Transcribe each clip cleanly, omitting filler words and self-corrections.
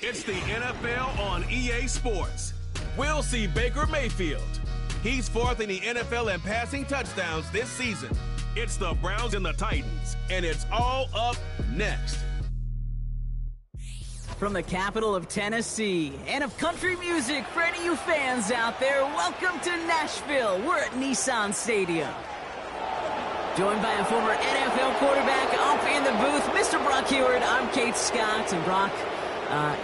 It's the NFL on EA Sports. We'll see Baker Mayfield. He's fourth in the NFL in passing touchdowns this season. It's the Browns and the Titans, and it's all up next. From the capital of Tennessee and of country music, for any of you fans out there, welcome to Nashville. We're at Nissan Stadium. Joined by a former NFL quarterback up in the booth, Mr. Brock Heward. I'm Kate Scott, and Brock,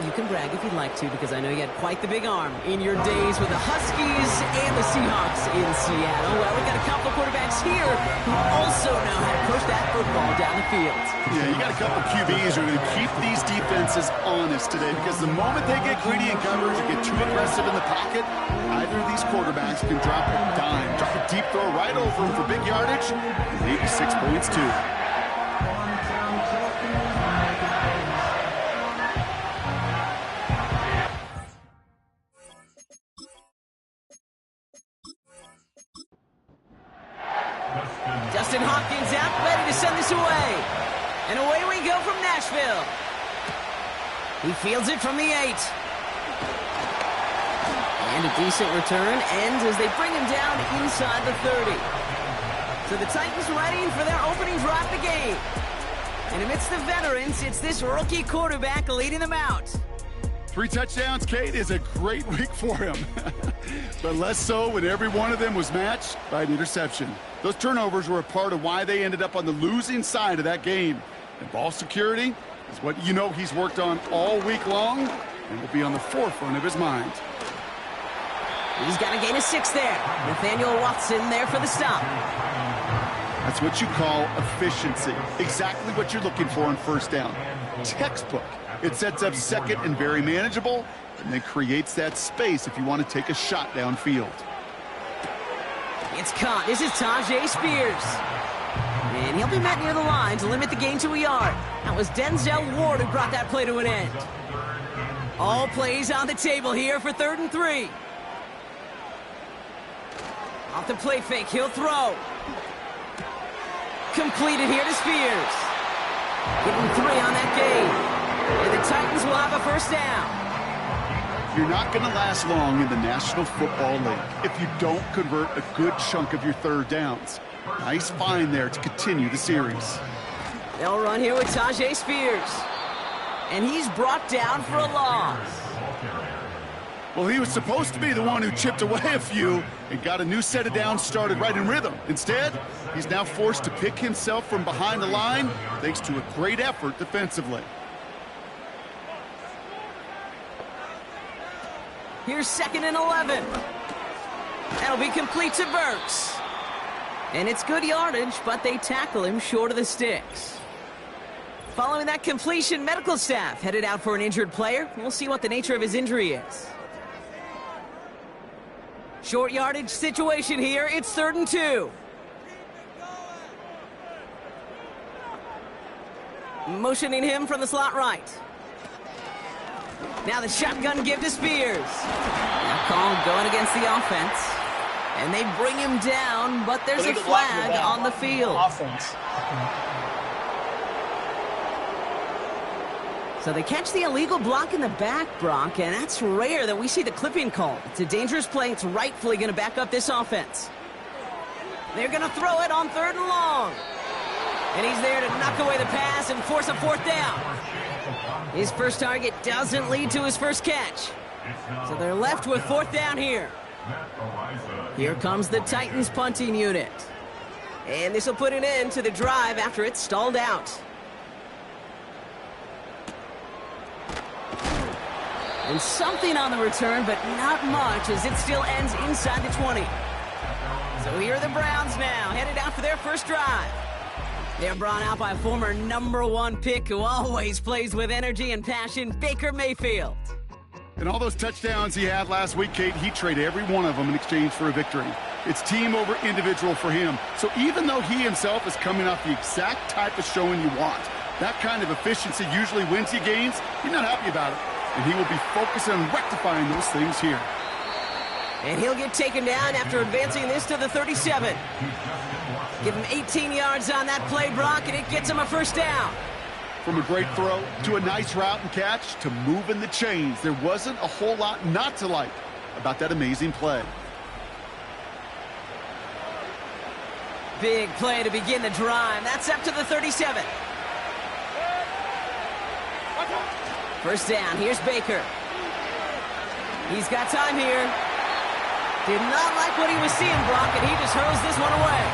you can brag if you'd like to, because I know you had quite the big arm in your days with the Huskies and the Seahawks in Seattle. Well, we've got a couple of quarterbacks here who also know how to push that football down the field. Yeah, you got a couple of QBs who are going to keep these defenses honest today, because the moment they get greedy in coverage or get too aggressive in the pocket, either of these quarterbacks can drop a dime, drop a deep throw right over them for big yardage, maybe 6 points too. Justin Hopkins out, ready to send this away. And away we go from Nashville. He fields it from the 8. And a decent return ends as they bring him down inside the 30. So the Titans ready for their opening drive of the game. And amidst the veterans, it's this rookie quarterback leading them out. 3 touchdowns, Kate, is a great week for him. But less so when every one of them was matched by an interception. Those turnovers were a part of why they ended up on the losing side of that game. And ball security is what you know he's worked on all week long and will be on the forefront of his mind. He's got to gain a 6 there. Nathaniel Watson there for the stop. That's what you call efficiency. Exactly what you're looking for on first down. Textbook. It sets up second and very manageable, and then creates that space if you want to take a shot downfield. It's caught. This is Tajay Spears. And he'll be met near the line to limit the gain to a yard. That was Denzel Ward who brought that play to an end. All plays on the table here for 3rd and 3. Off the play fake, he'll throw. Completed here to Spears. Getting 3 on that gain. And the Titans will have a first down. You're not going to last long in the National Football League if you don't convert a good chunk of your third downs. Nice find there to continue the series. They'll run here with Tajay Spears. And he's brought down for a loss. Well, he was supposed to be the one who chipped away a few and got a new set of downs started right in rhythm. Instead, he's now forced to pick himself from behind the line thanks to a great effort defensively. Here's 2nd and 11. That'll be complete to Burks. And it's good yardage, but they tackle him short of the sticks. Following that completion, medical staff headed out for an injured player. We'll see what the nature of his injury is. Short yardage situation here. It's 3rd and 2. Motioning him from the slot right. Now the shotgun give to Spears. Now call going against the offense. And they bring him down, but there's a flag on the field. Offense. So they catch the illegal block in the back, Brock, and that's rare that we see the clipping call. It's a dangerous play. It's rightfully going to back up this offense. They're going to throw it on 3rd and long. And he's there to knock away the pass and force a 4th down. His first target doesn't lead to his first catch. So they're left with 4th down here. Here comes the Titans punting unit. And this will put an end to the drive after it's stalled out. And something on the return, but not much, as it still ends inside the 20. So here are the Browns now, headed out for their first drive. They're brought out by a former #1 pick who always plays with energy and passion, Baker Mayfield. And all those touchdowns he had last week, Kate, he traded every one of them in exchange for a victory. It's team over individual for him. So even though he himself is coming off the exact type of showing you want, that kind of efficiency usually wins you games, you're not happy about it. And he will be focused on rectifying those things here. And he'll get taken down after advancing this to the 37. Give him 18 yards on that play, Brock, and it gets him a first down. From a great throw to a nice route and catch to moving the chains, there wasn't a whole lot not to like about that amazing play. Big play to begin the drive. That's up to the 37. First down, here's Baker. He's got time here. Did not like what he was seeing, Brock, and he just hurls this one away.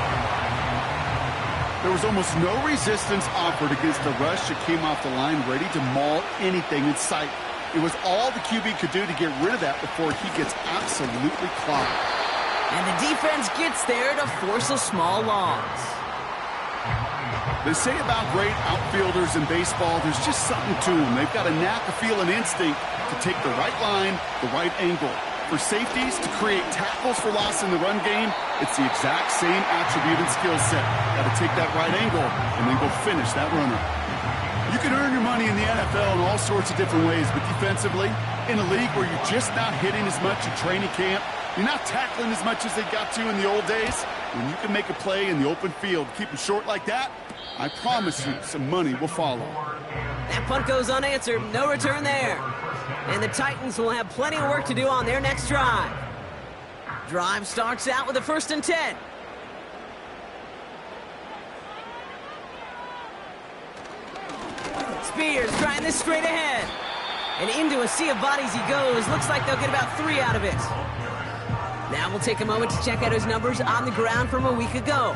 There was almost no resistance offered against the rush that came off the line ready to maul anything in sight. It was all the QB could do to get rid of that before he gets absolutely clocked. And the defense gets there to force a small loss. They say about great outfielders in baseball, there's just something to them. They've got a knack, a feel, and instinct to take the right line, the right angle. For safeties to create tackles for loss in the run game, it's the exact same attribute and skill set. Got to take that right angle and then go finish that runner. You can earn your money in the NFL in all sorts of different ways, but defensively, in a league where you're just not hitting as much in training camp, you're not tackling as much as they got to in the old days, when you can make a play in the open field, keep them short like that, I promise you some money will follow. That punt goes unanswered. No return there. And the Titans will have plenty of work to do on their next drive. Drive starts out with a 1st and 10. Spears trying this straight ahead. And into a sea of bodies he goes. Looks like they'll get about 3 out of it. Now we'll take a moment to check out his numbers on the ground from a week ago.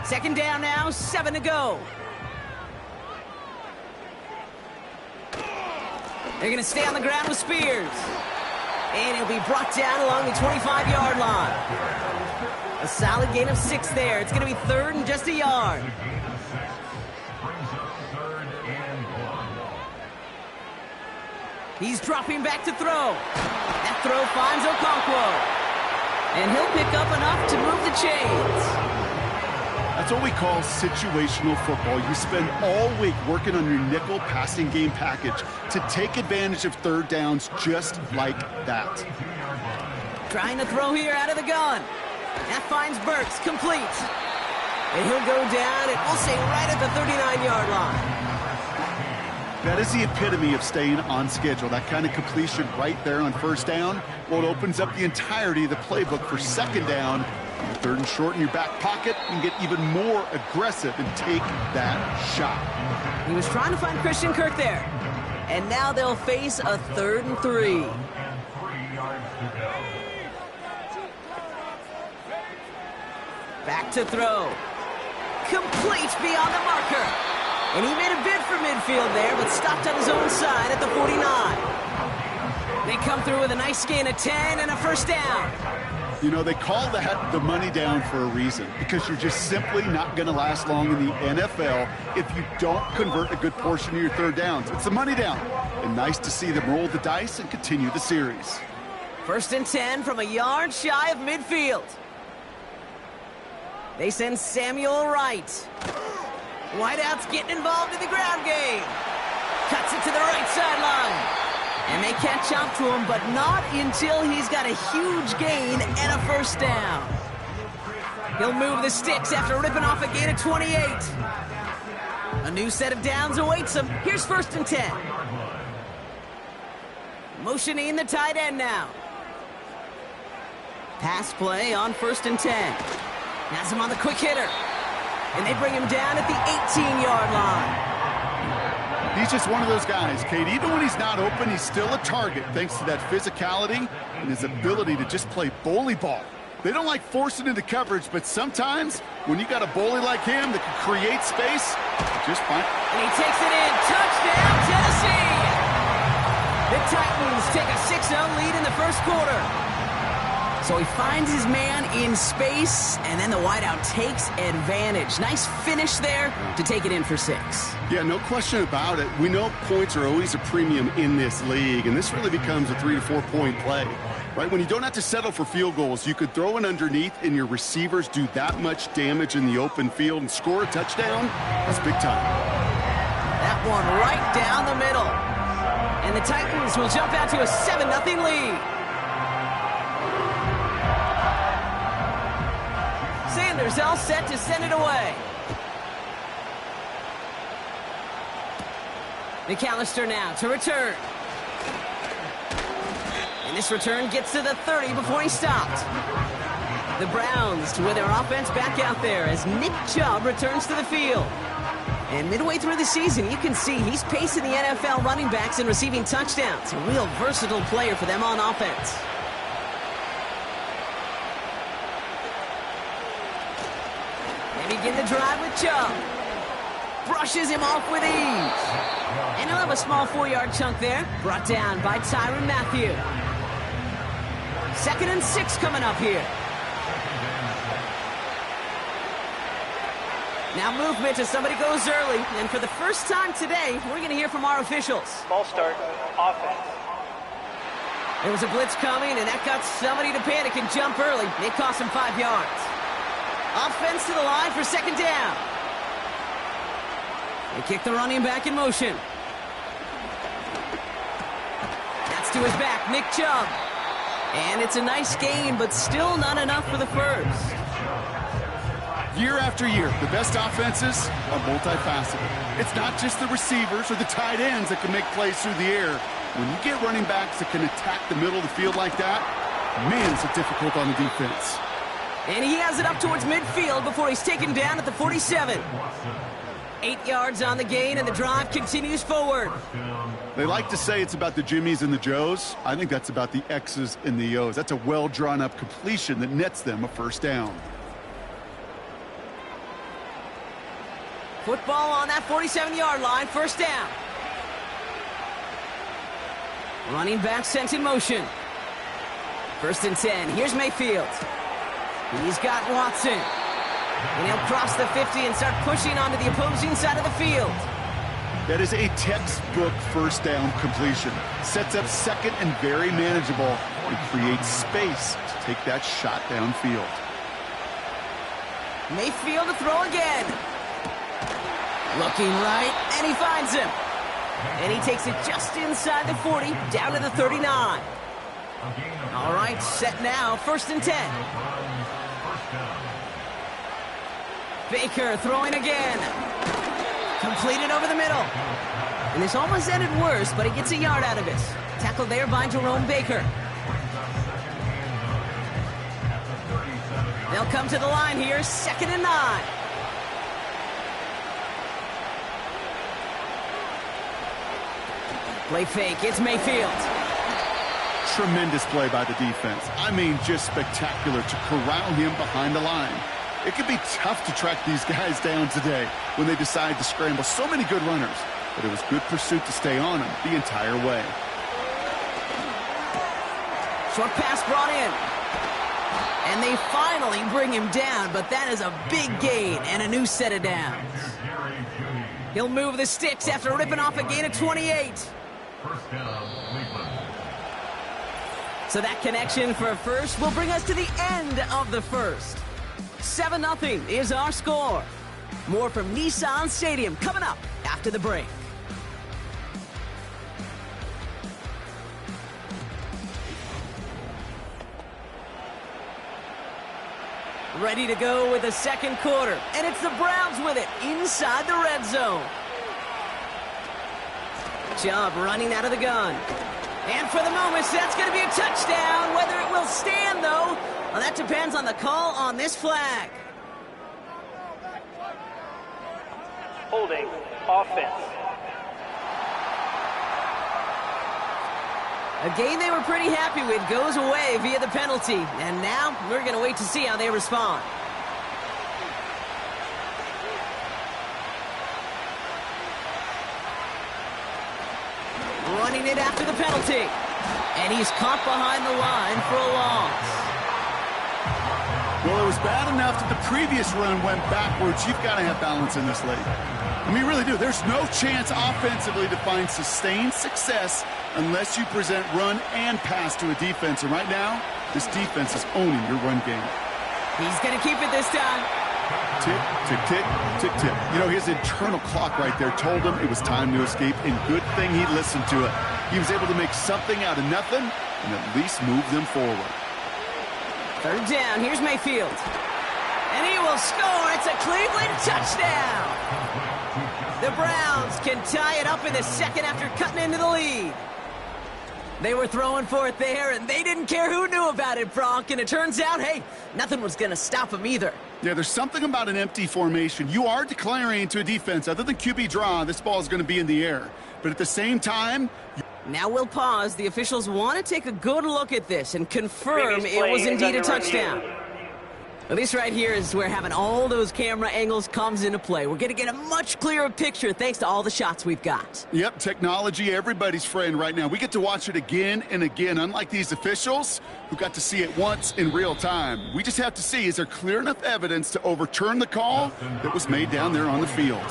Second down now, 7 to go. They're going to stay on the ground with Spears. And he'll be brought down along the 25-yard line. A solid gain of 6 there. It's going to be 3rd and just a yard. He's dropping back to throw. That throw finds Okonkwo. And he'll pick up enough to move the chains. That's what we call situational football. You spend all week working on your nickel passing game package to take advantage of 3rd downs just like that. Trying to throw here out of the gun. That finds Burks, complete. And he'll go down, and we'll say right at the 39-yard line. That is the epitome of staying on schedule. That kind of completion right there on 1st down. Well, it opens up the entirety of the playbook for 2nd down. 3rd and short in your back pocket, you can get even more aggressive and take that shot. He was trying to find Christian Kirk there. And now they'll face a 3rd and 3. Back to throw. Complete beyond the marker. And he made a bid for midfield there, but stopped on his own side at the 49. They come through with a nice gain of 10 and a 1st down. You know, they call that the money down for a reason, because you're just simply not going to last long in the NFL if you don't convert a good portion of your 3rd downs. It's the money down. And nice to see them roll the dice and continue the series. 1st and 10 from a yard shy of midfield. They send Samuel right. Whiteout's getting involved in the ground game. Cuts it to the right sideline. And they catch up to him, but not until he's got a huge gain and a 1st down. He'll move the sticks after ripping off a gain of 28. A new set of downs awaits him. Here's 1st and 10. Motioning the tight end now. Pass play on 1st and 10. Has him on the quick hitter. And they bring him down at the 18-yard line. He's just one of those guys, Kate. Even when he's not open, he's still a target thanks to that physicality and his ability to just play bully ball. They don't like forcing into coverage, but sometimes when you got a bully like him that can create space, just fine. And he takes it in. Touchdown, Tennessee! The Titans take a 6-0 lead in the 1st quarter. So he finds his man in space, and then the wideout takes advantage. Nice finish there to take it in for 6. Yeah, no question about it. We know points are always a premium in this league, and this really becomes a 3 to 4 point play. Right? When you don't have to settle for field goals, you could throw it underneath, and your receivers do that much damage in the open field and score a touchdown. That's big time. That one right down the middle. And the Titans will jump out to a 7-0 lead. Sanders all set to send it away. McAllister now to return. And this return gets to the 30 before he stopped. The Browns with their offense back out there as Nick Chubb returns to the field. And midway through the season, you can see he's pacing the NFL running backs and receiving touchdowns. A real versatile player for them on offense. They begin the drive with Chubb. Brushes him off with ease. And he'll have a small 4-yard chunk there, brought down by Tyrann Mathieu. 2nd and 6 coming up here. Now movement as somebody goes early. And for the first time today, we're going to hear from our officials. Ball start, offense. There was a blitz coming, and that got somebody to panic and jump early. It cost him 5 yards. Offense to the line for 2nd down. They kick the running back in motion. That's to his back, Nick Chubb. And it's a nice gain, but still not enough for the first. Year after year, the best offenses are multifaceted. It's not just the receivers or the tight ends that can make plays through the air. When you get running backs that can attack the middle of the field like that, man, it's difficult on the defense. And he has it up towards midfield before he's taken down at the 47. 8 yards on the gain, and the drive continues forward. They like to say it's about the Jimmies and the Joes. I think that's about the X's and the O's. That's a well-drawn-up completion that nets them a 1st down. Football on that 47-yard line, 1st down. Running back sent in motion. 1st and 10. Here's Mayfield. He's got Watson. And he'll cross the 50 and start pushing onto the opposing side of the field. That is a textbook 1st down completion. Sets up 2nd and very manageable. It creates space to take that shot downfield. Mayfield to throw again. Looking right, and he finds him. And he takes it just inside the 40, down to the 39. All right, set now, 1st and 10. Baker throwing again. Completed over the middle. And this almost ended worse, but he gets a yard out of it. Tackled there by Jerome Baker. They'll come to the line here, 2nd and 9. Play fake, it's Mayfield. Tremendous play by the defense. I mean, just spectacular to corral him behind the line. It can be tough to track these guys down today when they decide to scramble. So many good runners, but it was good pursuit to stay on him the entire way. Short pass brought in. And they finally bring him down, but that is a big gain and a new set of downs. He'll move the sticks after ripping off a gain of 28. So that connection for a first will bring us to the end of the first. 7-0 is our score. More from Nissan Stadium coming up after the break. Ready to go with the 2nd quarter. And it's the Browns with it inside the red zone. Chubb running out of the gun. And for the moment, that's going to be a touchdown. Whether it will stand, though, well, that depends on the call on this flag. Holding, offense. A game they were pretty happy with goes away via the penalty. And now we're going to wait to see how they respond. Running it after the penalty. And he's caught behind the line for a loss. Well, it was bad enough that the previous run went backwards. You've got to have balance in this league. I mean, you really do. There's no chance offensively to find sustained success unless you present run and pass to a defense. And right now, this defense is owning your run game. He's going to keep it this time. Tick, tick, tick, tick, tick. You know, his internal clock right there told him it was time to escape, and good thing he listened to it. He was able to make something out of nothing and at least move them forward. 3rd down, here's Mayfield. And he will score. It's a Cleveland touchdown. The Browns can tie it up in the second after cutting into the lead. They were throwing for it there, and they didn't care who knew about it, Bronk. And it turns out, hey, nothing was going to stop them either. Yeah, there's something about an empty formation. You are declaring to a defense, other than QB draw, this ball is going to be in the air. But at the same time... Now we'll pause. The officials want to take a good look at this and confirm it was indeed a touchdown. Well, this right here is where having all those camera angles comes into play. We're going to get a much clearer picture thanks to all the shots we've got. Yep, technology, everybody's friend right now. We get to watch it again and again, unlike these officials who got to see it once in real time. We just have to see, is there clear enough evidence to overturn the call that was made down there on the field?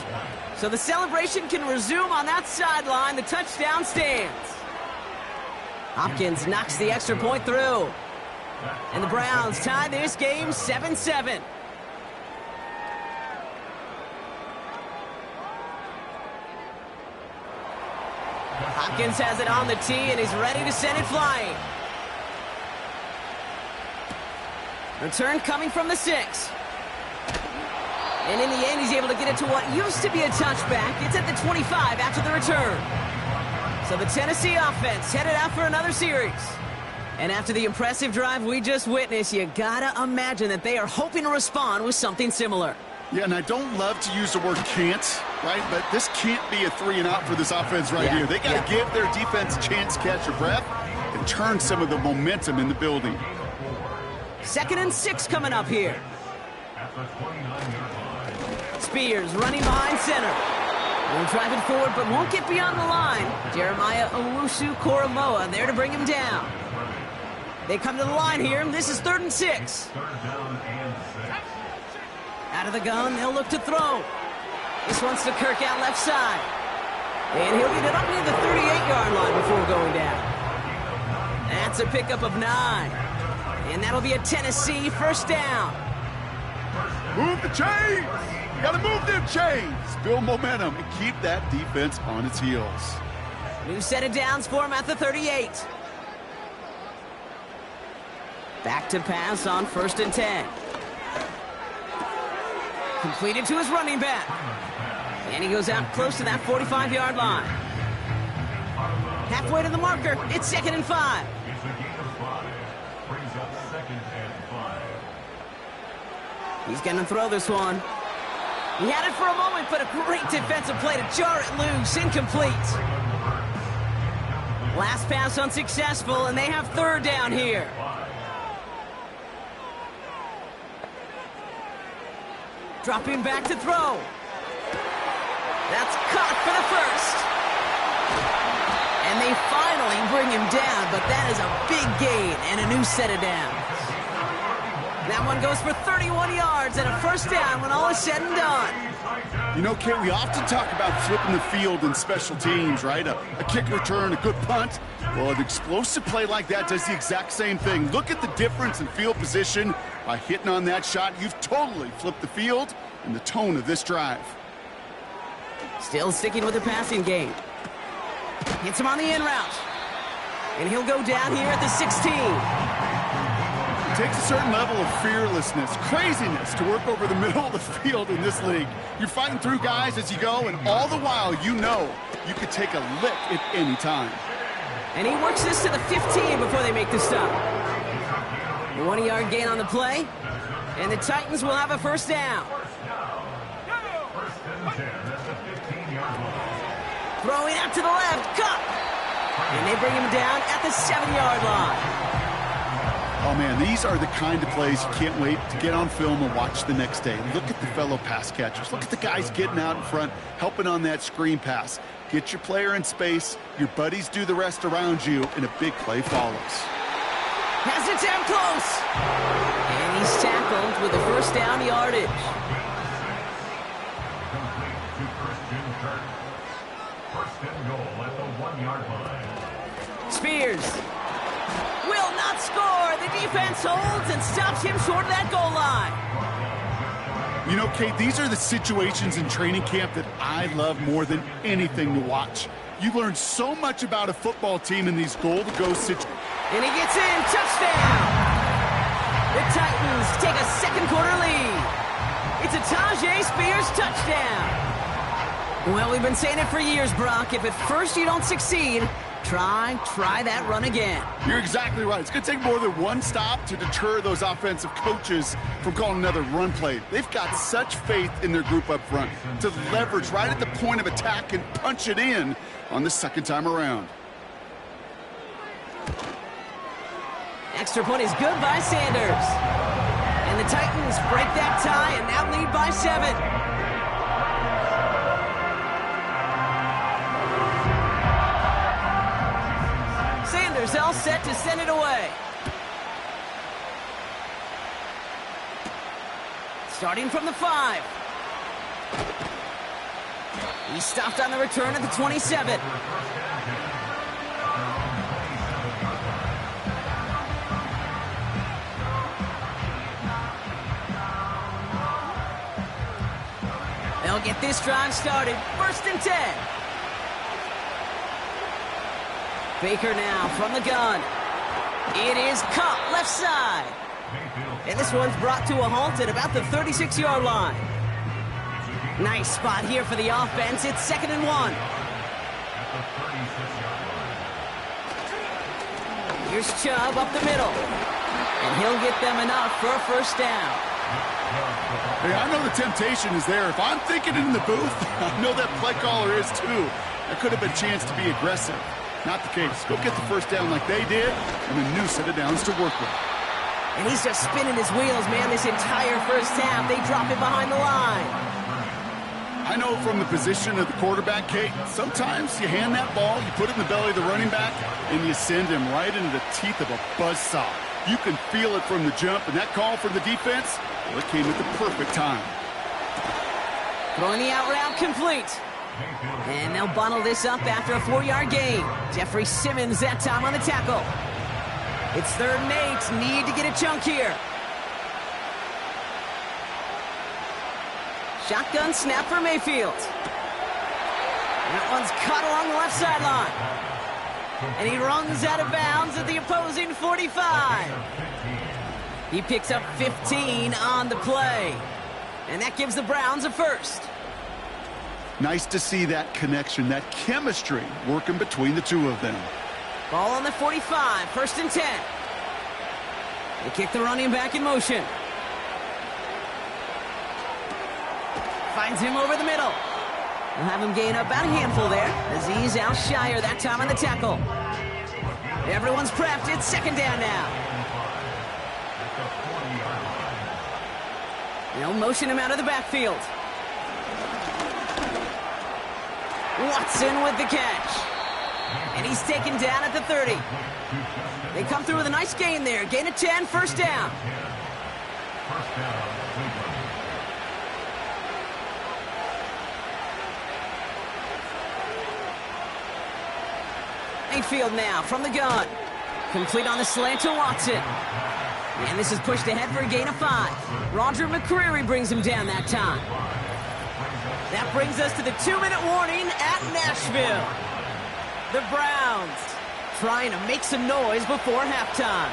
So the celebration can resume on that sideline. The touchdown stands. Hopkins knocks the extra point through. And the Browns tie this game 7-7. Hopkins has it on the tee, and he's ready to send it flying. Return coming from the 6. And in the end, he's able to get it to what used to be a touchback. It's at the 25 after the return. So the Tennessee offense headed out for another series. And after the impressive drive we just witnessed, you gotta imagine that they are hoping to respond with something similar. Yeah, and I don't love to use the word can't, right? But this can't be a 3-and-out for this offense right here. They got to give their defense a chance to catch their breath and turn some of the momentum in the building. 2nd and 6 coming up here. Spears running behind center. Will drive it forward, but won't get beyond the line. Jeremiah Owusu-Koramoah there to bring him down. They come to the line here. This is 3rd and 6. Out of the gun, they'll look to throw. This one's to Kirk out left side. And he'll get it up near the 38-yard line before going down. That's a pickup of 9. And that'll be a Tennessee first down. Move the chains! You gotta move them chains! Build momentum and keep that defense on its heels. New set of downs for him at the 38. Back to pass on 1st and 10. Completed to his running back. And he goes out close to that 45-yard line. Halfway to the marker. It's 2nd and 5. He's going to throw this one. He had it for a moment, but a great defensive play to jar it loose. Incomplete. Last pass unsuccessful, and they have 3rd down here. Dropping back to throw. That's caught for the 1st. And they finally bring him down, but that is a big gain and a new set of downs. That one goes for 31 yards and a first down when all is said and done. You know, Kate, we often talk about flipping the field in special teams, right? A kick return, a good punt. Well, an explosive play like that does the exact same thing. Look at the difference in field position. By hitting on that shot, you've totally flipped the field and the tone of this drive. Still sticking with the passing game. Hits him on the in route. And he'll go down here at the 16. It takes a certain level of fearlessness, craziness to work over the middle of the field in this league. You're fighting through guys as you go, and all the while you know you could take a lick at any time. And he works this to the 15 before they make the stop. A 1-yard gain on the play, and the Titans will have a first down. Throwing out to the left, cut! And they bring him down at the 7-yard line. Oh, man, these are the kind of plays you can't wait to get on film and watch the next day. Look at the fellow pass catchers. Look at the guys getting out in front, helping on that screen pass. Get your player in space, your buddies do the rest around you, and a big play follows. Has it down close. And he's tackled with the first down yardage. Spears will not score. The defense holds and stops him short of that goal line. You know, Kate, these are the situations in training camp that I love more than anything to watch. You learn so much about a football team in these goal-to-go situations. And he gets in. Touchdown! The Titans take a second quarter lead. It's a Tajay Spears touchdown. Well, we've been saying it for years, Brock. If at first you don't succeed, try that run again. You're exactly right. It's going to take more than one stop to deter those offensive coaches from calling another run play. They've got such faith in their group up front to leverage right at the point of attack and punch it in on the second time around. Extra point is good by Sanders. And the Titans break that tie and now lead by 7. Sanders all set to send it away. Starting from the 5. He stopped on the return at the 27. They'll get this drive started. 1st and 10. Baker now from the gun. It is caught left side. And this one's brought to a halt at about the 36-yard line. Nice spot here for the offense. It's 2nd and 1. Here's Chubb up the middle. And he'll get them enough for a 1st down. Hey, I know the temptation is there. If I'm thinking it in the booth, I know that play caller is too. That could have been a chance to be aggressive. Not the case. Go get the 1st down like they did, and a new set of downs to work with. And he's just spinning his wheels, man, this entire 1st half. They drop it behind the line. I know from the position of the quarterback, Kate, sometimes you hand that ball, you put it in the belly of the running back, and you send him right into the teeth of a buzzsaw. You can feel it from the jump, and that call from the defense, well, it came at the perfect time. Throwing the out route complete. And they'll bundle this up after a 4-yard gain. Jeffrey Simmons that time on the tackle. It's 3rd and 8. Need to get a chunk here. Shotgun snap for Mayfield. That one's caught along the left sideline. And he runs out of bounds at the opposing 45. He picks up 15 on the play. And that gives the Browns a 1st. Nice to see that connection, that chemistry working between the two of them. Ball on the 45, 1st and 10. They kick the running back in motion. Finds him over the middle. We'll have him gain about a handful there. Azeez Al-Shire that time on the tackle. Everyone's prepped. It's 2nd down now. They'll motion him out of the backfield. Watson with the catch. And he's taken down at the 30. They come through with a nice gain there. Gain of 10, 1st down. Mayfield now from the gun. Complete on the slant to Watson. And this is pushed ahead for a gain of 5. Roger McCreary brings him down that time. That brings us to the 2-minute warning at Nashville. The Browns trying to make some noise before halftime.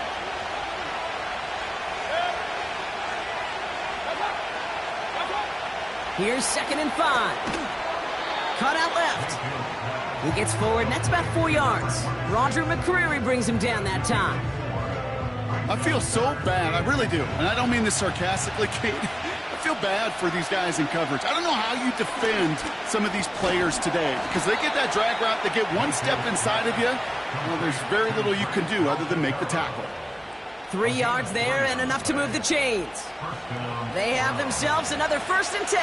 Here's 2nd and 5. Cut out left. He gets forward, and that's about 4 yards. Roger McCreary brings him down that time. I feel so bad. I really do. And I don't mean this sarcastically, Kate. I feel bad for these guys in coverage. I don't know how you defend some of these players today because they get that drag route, they get one step inside of you. Well, there's very little you can do other than make the tackle. 3 yards there and enough to move the chains. They have themselves another 1st and 10.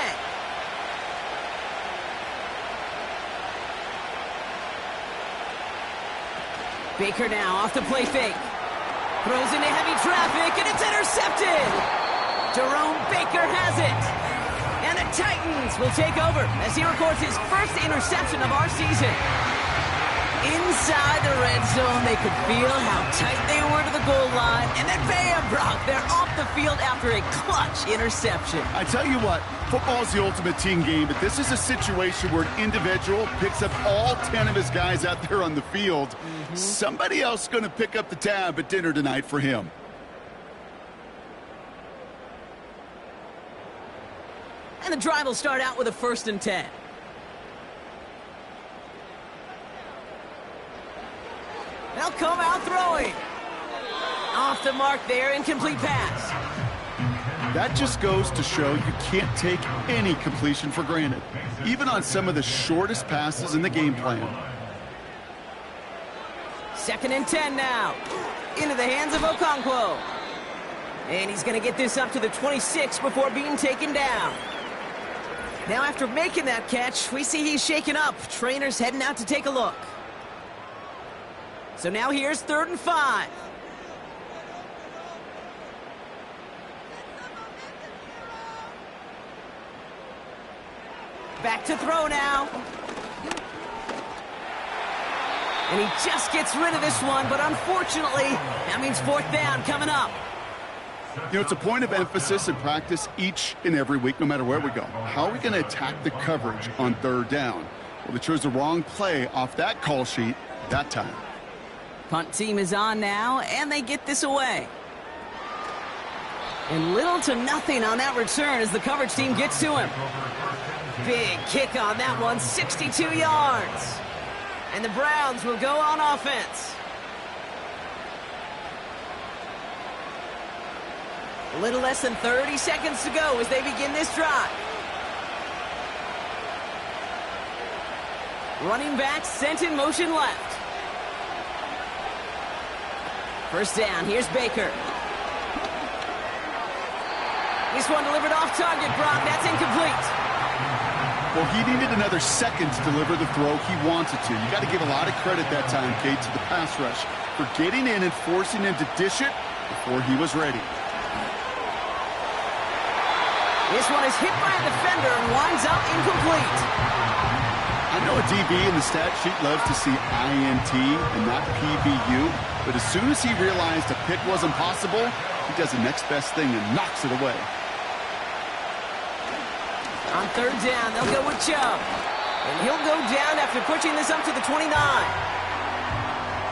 Baker now off the play fake. Throws into heavy traffic, and it's intercepted. Jerome Baker has it. And the Titans will take over as he records his 1st interception of our season. Inside the red zone, they could feel how tight they were to the goal line. And then bam, Brock, they're off the field after a clutch interception. I tell you what, football is the ultimate team game, but this is a situation where an individual picks up all 10 of his guys out there on the field. Somebody else is going to pick up the tab at dinner tonight for him. And the drive will start out with a 1st and 10. They'll come out throwing. Off the mark there, incomplete pass. That just goes to show you can't take any completion for granted, even on some of the shortest passes in the game plan. 2nd and 10 now. Into the hands of Okonkwo. And he's going to get this up to the 26 before being taken down. Now after making that catch, we see he's shaken up. Trainer's heading out to take a look. So now here's 3rd and 5. Back to throw now. And he just gets rid of this one, but unfortunately, that means 4th down coming up. You know, it's a point of emphasis in practice each and every week, no matter where we go. How are we going to attack the coverage on 3rd down? Well, they chose the wrong play off that call sheet that time. Punt team is on now, and they get this away. And little to nothing on that return as the coverage team gets to him. Big kick on that one, 62 yards. And the Browns will go on offense. A little less than 30 seconds to go as they begin this drive. Running back sent in motion left. 1st down, here's Baker. This one delivered off target, Brock. That's incomplete. Well, he needed another second to deliver the throw he wanted to. You got to give a lot of credit that time, Kate, to the pass rush for getting in and forcing him to dish it before he was ready. This one is hit by a defender and winds up incomplete. I know a DB in the stat sheet loves to see INT and not PBU, but as soon as he realized a pick wasn't possible, he does the next best thing and knocks it away. On 3rd down, they'll go with Chubb. And he'll go down after pushing this up to the 29.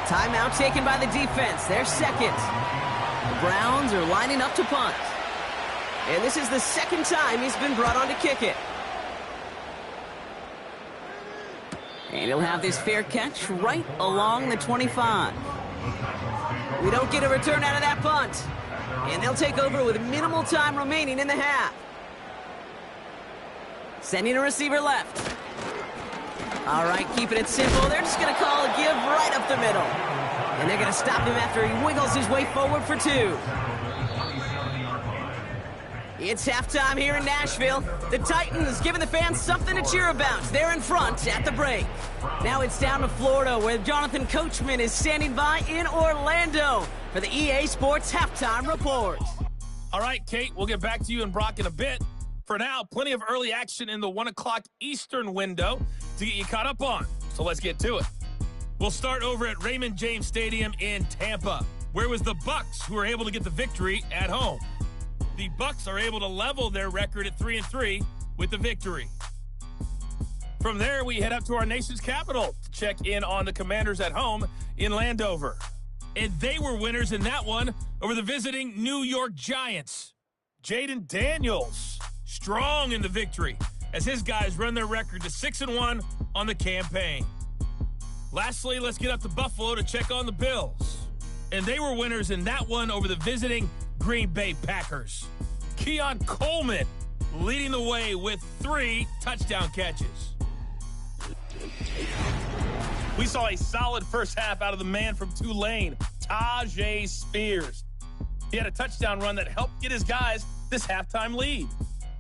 Timeout taken by the defense. Their 2nd. The Browns are lining up to punt. And this is the 2nd time he's been brought on to kick it. And he'll have this fair catch right along the 25. We don't get a return out of that punt. And they'll take over with minimal time remaining in the half. Sending a receiver left. All right, keeping it simple. They're just going to call a give right up the middle. And they're going to stop him after he wiggles his way forward for 2. It's halftime here in Nashville. The Titans giving the fans something to cheer about. They're in front at the break. Now it's down to Florida, where Jonathan Coachman is standing by in Orlando for the EA Sports Halftime Report. All right, Kate, we'll get back to you and Brock in a bit. For now, plenty of early action in the 1 o'clock Eastern window to get you caught up on. So let's get to it. We'll start over at Raymond James Stadium in Tampa, where it was the Bucs who were able to get the victory at home. The Bucs are able to level their record at 3-3 with the victory. From there, we head up to our nation's capital to check in on the Commanders at home in Landover. And they were winners in that one over the visiting New York Giants. Jaden Daniels strong in the victory as his guys run their record to 6-1 on the campaign. Lastly, let's get up to Buffalo to check on the Bills. And they were winners in that one over the visiting Green Bay Packers. Keon Coleman leading the way with 3 touchdown catches. We saw a solid first half out of the man from Tulane, Tajay Spears. He had a touchdown run that helped get his guys this halftime lead.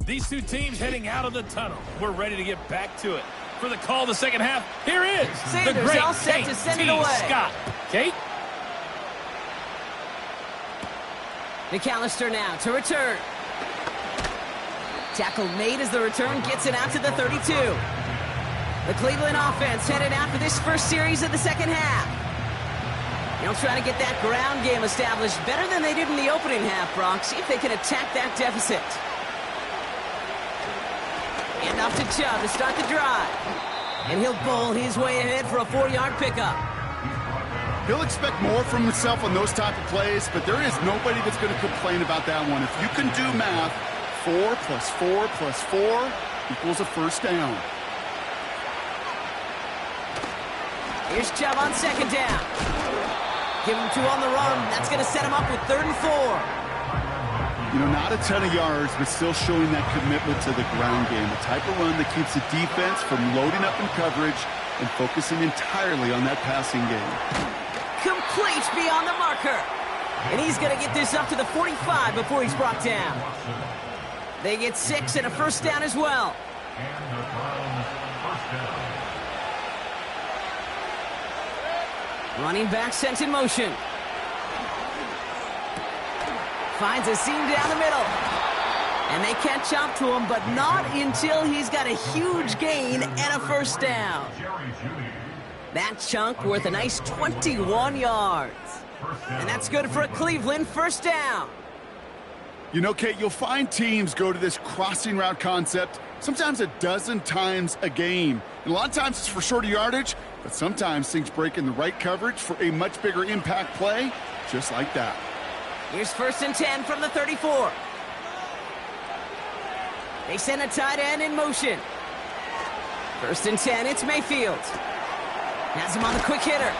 These two teams heading out of the tunnel. We're ready to get back to it. For the call of the second half, here is Sanders the great all set Kate to send it T. away. Scott. Kate? McAllister now to return. Tackle made as the return gets it out to the 32. The Cleveland offense headed out for this first series of the second half. They'll try to get that ground game established better than they did in the opening half, Brock. See if they can attack that deficit. And off to Chubb to start the drive. And he'll bowl his way ahead for a 4-yard pickup. He'll expect more from himself on those type of plays, but there is nobody that's going to complain about that one. If you can do math, 4 plus 4 plus 4 equals a first down. Here's Chubb on second down. Give him 2 on the run. That's going to set him up with 3rd and 4. You know, not a ton of yards, but still showing that commitment to the ground game. The type of run that keeps the defense from loading up in coverage and focusing entirely on that passing game. Complete beyond the marker. And he's going to get this up to the 45 before he's brought down. They get 6 and a first down as well. Running back sent in motion. Finds a seam down the middle. And they catch up to him, but not until he's got a huge gain and a first down. That chunk worth a nice 21 yards. And that's good for a Cleveland first down. You know, Kate, you'll find teams go to this crossing route concept sometimes a dozen times a game. And a lot of times it's for shorter yardage, but sometimes things break in the right coverage for a much bigger impact play, just like that. Here's 1st and 10 from the 34. They send a tight end in motion. 1st and 10, it's Mayfield. Has him on the quick hitter.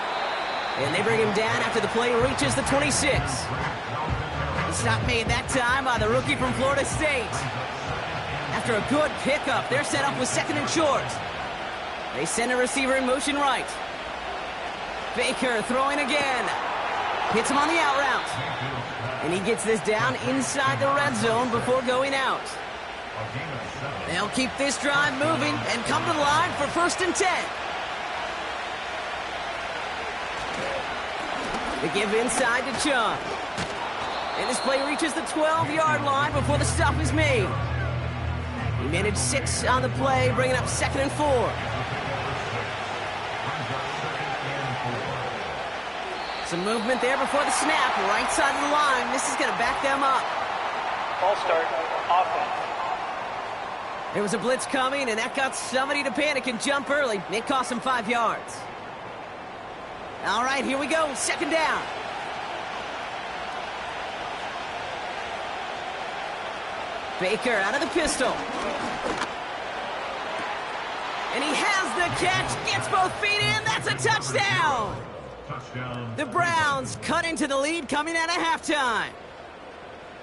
And they bring him down after the play reaches the 26. The stop made that time by the rookie from Florida State. After a good pickup, they're set up with 2nd and short. They send a receiver in motion right. Baker throwing again. Hits him on the out route. And he gets this down inside the red zone before going out. They'll keep this drive moving and come to the line for 1st and 10. They give inside to Chubb. And this play reaches the 12-yard line before the stop is made. He managed 6 on the play, bringing up 2nd and 4. Some movement there before the snap, right side of the line. This is going to back them up. Ball start, offense. There was a blitz coming, and that got somebody to panic and jump early. It cost him 5 yards. All right, here we go, 2nd down. Baker out of the pistol. And he has the catch, gets both feet in, that's a touchdown! The Browns cut into the lead coming out of halftime.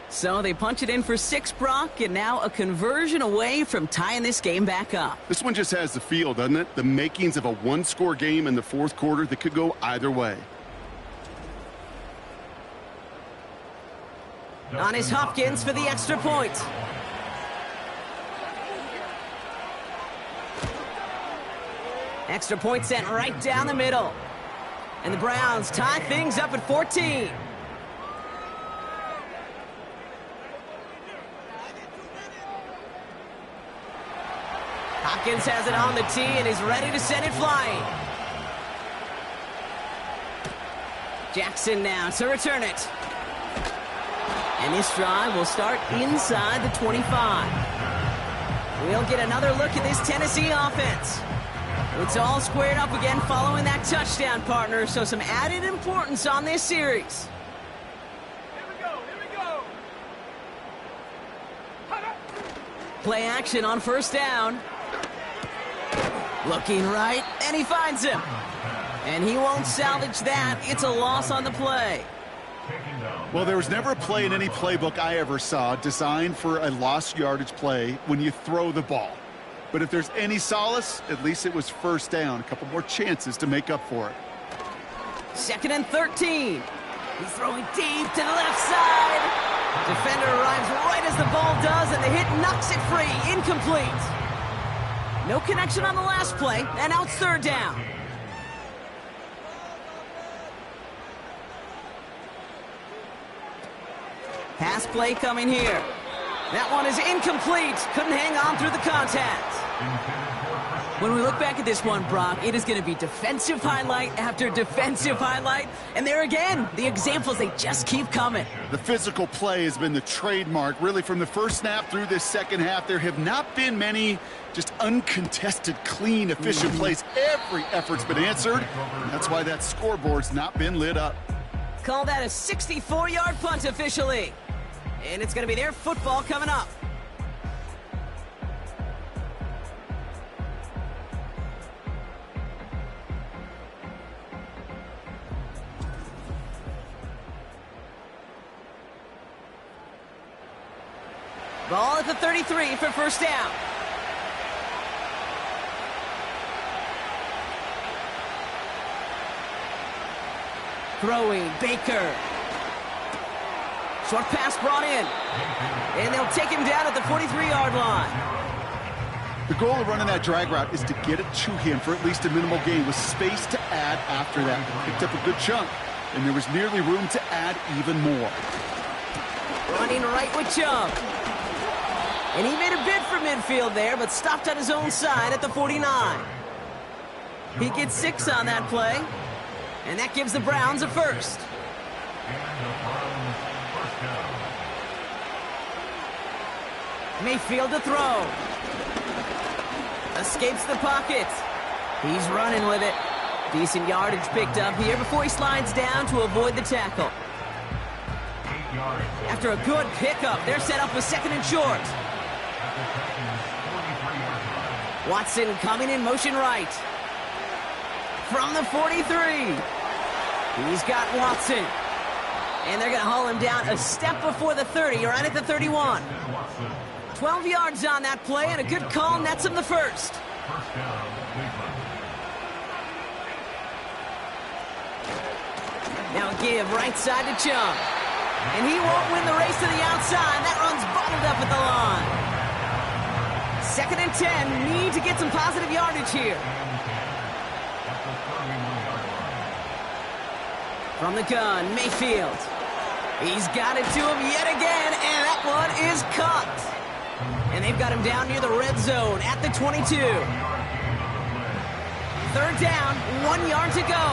So they punch it in for 6, Brock, and now a conversion away from tying this game back up. This one just has the feel, doesn't it? The makings of a one-score game in the 4th quarter that could go either way. On his Hopkins for the extra point. Extra point sent right down the middle. And the Browns tie things up at 14. Hopkins has it on the tee and is ready to send it flying. Jackson now to return it. And this drive will start inside the 25. We'll get another look at this Tennessee offense. It's all squared up again following that touchdown, partner, so some added importance on this series. Here we go. Play action on 1st down. Looking right, and he finds him. And he won't salvage that. It's a loss on the play. Well, there was never a play in any playbook I ever saw designed for a lost yardage play when you throw the ball. But if there's any solace, at least it was 1st down. A couple more chances to make up for it. 2nd and 13. He's throwing deep to the left side. Defender arrives right as the ball does, and the hit knocks it free. Incomplete. No connection on the last play, and now it's 3rd down. Pass play coming here. That one is incomplete. Couldn't hang on through the contact. When we look back at this one, Brock, it is going to be defensive highlight after defensive highlight. And there again, the examples, they just keep coming. The physical play has been the trademark. Really, from the first snap through this 2nd half, there have not been many just uncontested, clean, efficient plays. Every effort's been answered. And that's why that scoreboard's not been lit up. Call that a 64-yard punt officially. And it's going to be their football coming up. Ball at the 33 for first down. Throwing, Baker. Short pass brought in. And they'll take him down at the 43-yard line. The goal of running that drag route is to get it to him for at least a minimal gain with space to add after that. Picked up a good chunk, and there was nearly room to add even more. Running right with Chubb. And he made a bid for midfield there, but stopped on his own side at the 49. He gets 6 on that play, and that gives the Browns a first. Mayfield to throw. Escapes the pocket. He's running with it. Decent yardage picked up here before he slides down to avoid the tackle. After a good pickup, they're set up with 2nd and short. Watson coming in motion right. From the 43. He's got Watson. And they're going to haul him down a step before the 30, right at the 31. 12 yards on that play, and a good call nets him the first. Now a give right side to Chubb. And he won't win the race to the outside. That run's bottled up at the line. 2nd and 10. Need to get some positive yardage here. From the gun, Mayfield. He's got it to him yet again, and that one is caught. And they've got him down near the red zone at the 22. 3rd down, 1 yard to go.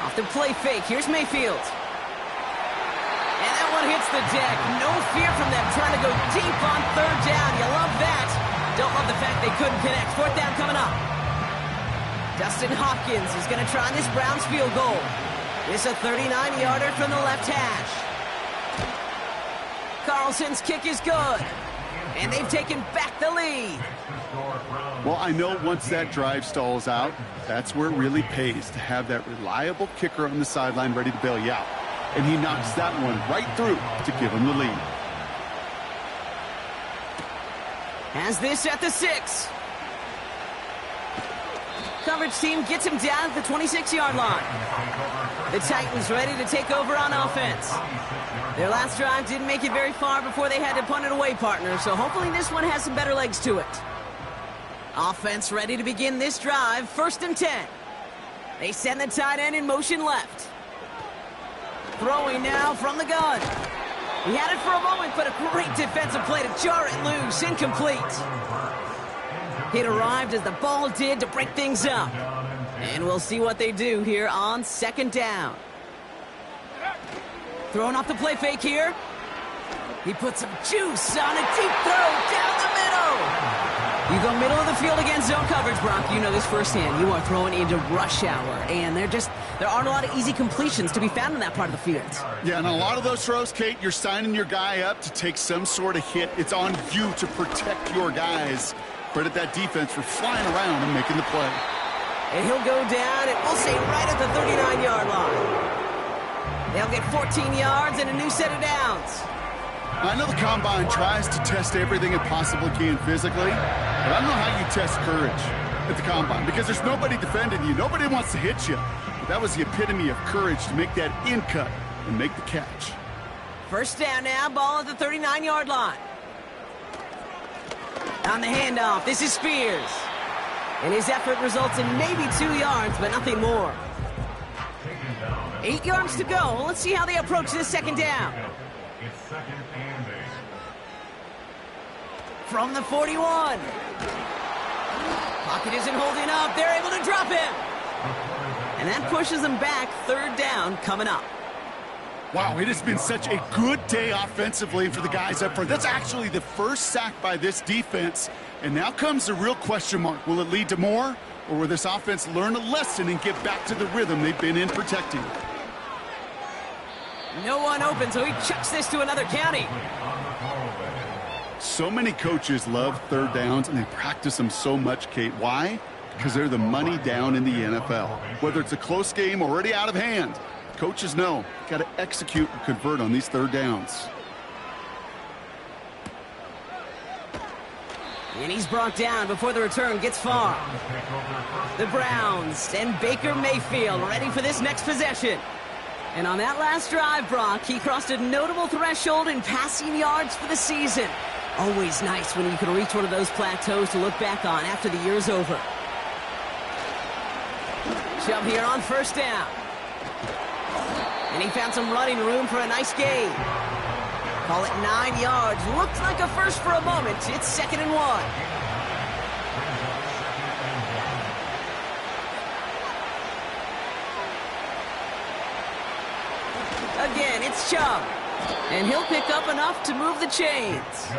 Off the play fake, here's Mayfield. And that one hits the deck. No fear from them trying to go deep on 3rd down. You love that. Don't love the fact they couldn't connect. 4th down coming up. Dustin Hopkins is going to try this Browns field goal. It's a 39-yarder from the left hash. Carlson's kick is good. And they've taken back the lead. Well, I know once that drive stalls out, that's where it really pays to have that reliable kicker on the sideline ready to bail you out. And he knocks that one right through to give him the lead. Has this at the 6. Coverage team gets him down at the 26-yard line. The Titans ready to take over on offense. Their last drive didn't make it very far before they had to punt it away, partner, so hopefully this one has some better legs to it. Offense ready to begin this drive, 1st and 10. They send the tight end in motion left. Throwing now from the gun. He had it for a moment, but a great defensive play to jar it loose, incomplete. It arrived as the ball did to break things up. And we'll see what they do here on 2nd down. Throwing off the play fake here. He puts some juice on a deep throw down the middle. You go middle of the field against zone coverage, Brock. You know this firsthand. You are throwing into rush hour. And there aren't a lot of easy completions to be found in that part of the field. Yeah, and a lot of those throws, Kate, you're signing your guy up to take some sort of hit. It's on you to protect your guys. Credit that defense for flying around and making the play. And he'll go down, and we'll say right at the 39-yard line. They'll get 14 yards and a new set of downs. I know the Combine tries to test everything it possibly can physically, but I don't know how you test courage at the Combine because there's nobody defending you. Nobody wants to hit you. But that was the epitome of courage to make that in cut and make the catch. 1st down now, ball at the 39-yard line. On the handoff, this is Spears. And his effort results in maybe 2 yards, but nothing more. 8 yards to go. Let's see how they approach this 2nd down. It's 2nd and 8. From the 41. Pocket isn't holding up. They're able to drop him. And that pushes them back. 3rd down coming up. Wow, it has been such a good day offensively for the guys up front. That's actually the first sack by this defense. And now comes the real question mark. Will it lead to more? Or will this offense learn a lesson and get back to the rhythm they've been in protecting? No one open, so he chucks this to another county. So many coaches love 3rd downs, and they practice them so much, Kate. Why? Because they're the money down in the NFL. Whether it's a close game already out of hand, Coaches know, got to execute and convert on these third downs. And he's brought down before the return gets far. The Browns and Baker Mayfield ready for this next possession. And on that last drive, Brock, he crossed a notable threshold in passing yards for the season. Always nice when you can reach one of those plateaus to look back on after the year's over. Chubb here on first down. And he found some running room for a nice gain. Call it 9 yards. Looked like a first for a moment. It's 2nd and 1. Again, it's Chubb. And he'll pick up enough to move the chains.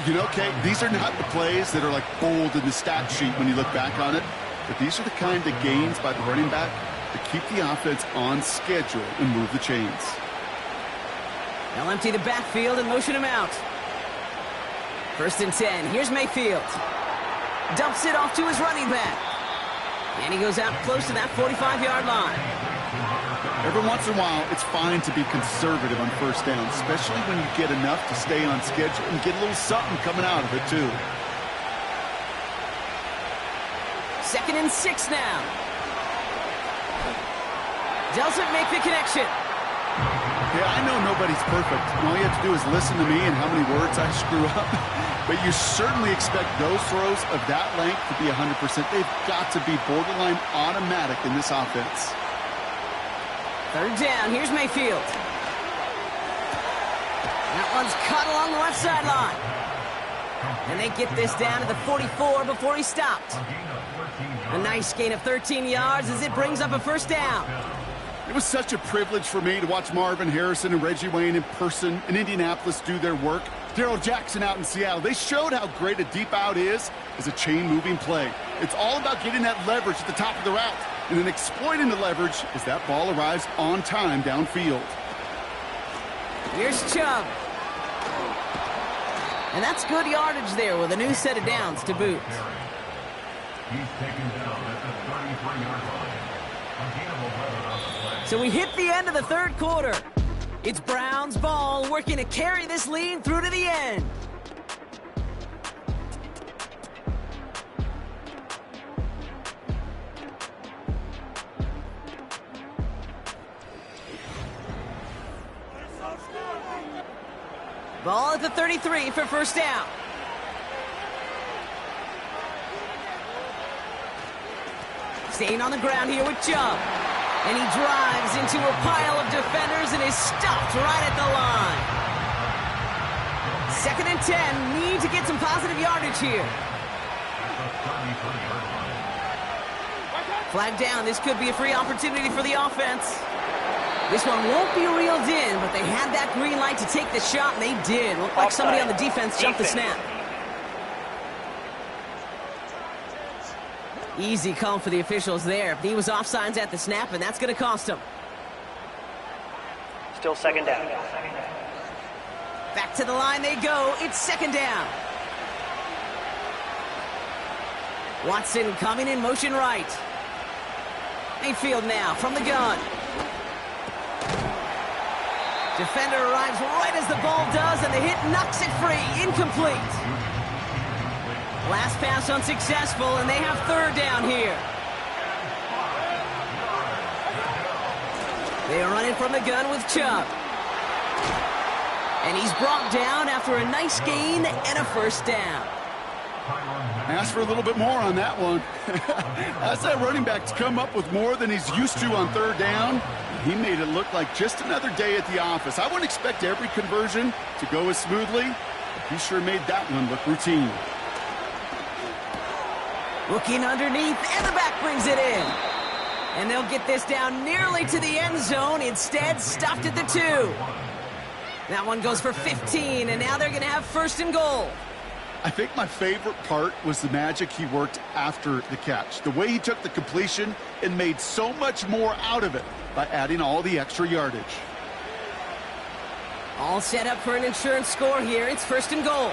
You know, Kate, these are not the plays that are like bold in the stat sheet when you look back on it. But these are the kind of gains by the running back that keep the offense on schedule and move the chains. They'll empty the backfield and motion him out. 1st and 10. Here's Mayfield. Dumps it off to his running back. And he goes out close to that 45-yard line. Every once in a while, it's fine to be conservative on first down, especially when you get enough to stay on schedule and get a little something coming out of it, too. 2nd and 6 now. Doesn't make the connection. Yeah, I know nobody's perfect. All you have to do is listen to me and how many words I screw up. But you certainly expect those throws of that length to be 100%. They've got to be borderline automatic in this offense. 3rd down. Here's Mayfield. That one's caught along the left sideline. And they get this down to the 44 before he stopped. A nice gain of 13 yards as it brings up a 1st down. It was such a privilege for me to watch Marvin Harrison and Reggie Wayne in person in Indianapolis do their work. Darrell Jackson out in Seattle. They showed how great a deep out is as a chain-moving play. It's all about getting that leverage at the top of the route and then exploiting the leverage as that ball arrives on time downfield. Here's Chubb. And that's good yardage there with a new set of downs to boot. He's taken down at the 33-yard line. So we hit the end of the 3rd quarter. It's Browns ball working to carry this lead through to the end. Ball at the 33 for 1st down. Staying on the ground here with Chubb. And he drives into a pile of defenders and is stopped right at the line. 2nd and 10. Need to get some positive yardage here. Flag down. This could be a free opportunity for the offense. This one won't be reeled in, but they had that green light to take the shot, and they did. Looked like somebody on the defense jumped the snap. Easy call for the officials there. He was offsides at the snap, and that's going to cost him. Still 2nd down. Back to the line they go. It's 2nd down. Watson coming in motion right. Mayfield now from the gun. Defender arrives right as the ball does, and the hit knocks it free. Incomplete. Last pass unsuccessful, and they have 3rd down here. They are running from the gun with Chubb. And he's brought down after a nice gain and a 1st down. Ask for a little bit more on that one. That's that running back to come up with more than he's used to on 3rd down. He made it look like just another day at the office. I wouldn't expect every conversion to go as smoothly, but he sure made that one look routine. Looking underneath, and the back brings it in. And they'll get this down nearly to the end zone. Instead, stopped at the 2. That one goes for 15, and now they're going to have 1st and goal. I think my favorite part was the magic he worked after the catch. The way he took the completion and made so much more out of it by adding all the extra yardage. All set up for an insurance score here. It's 1st and goal.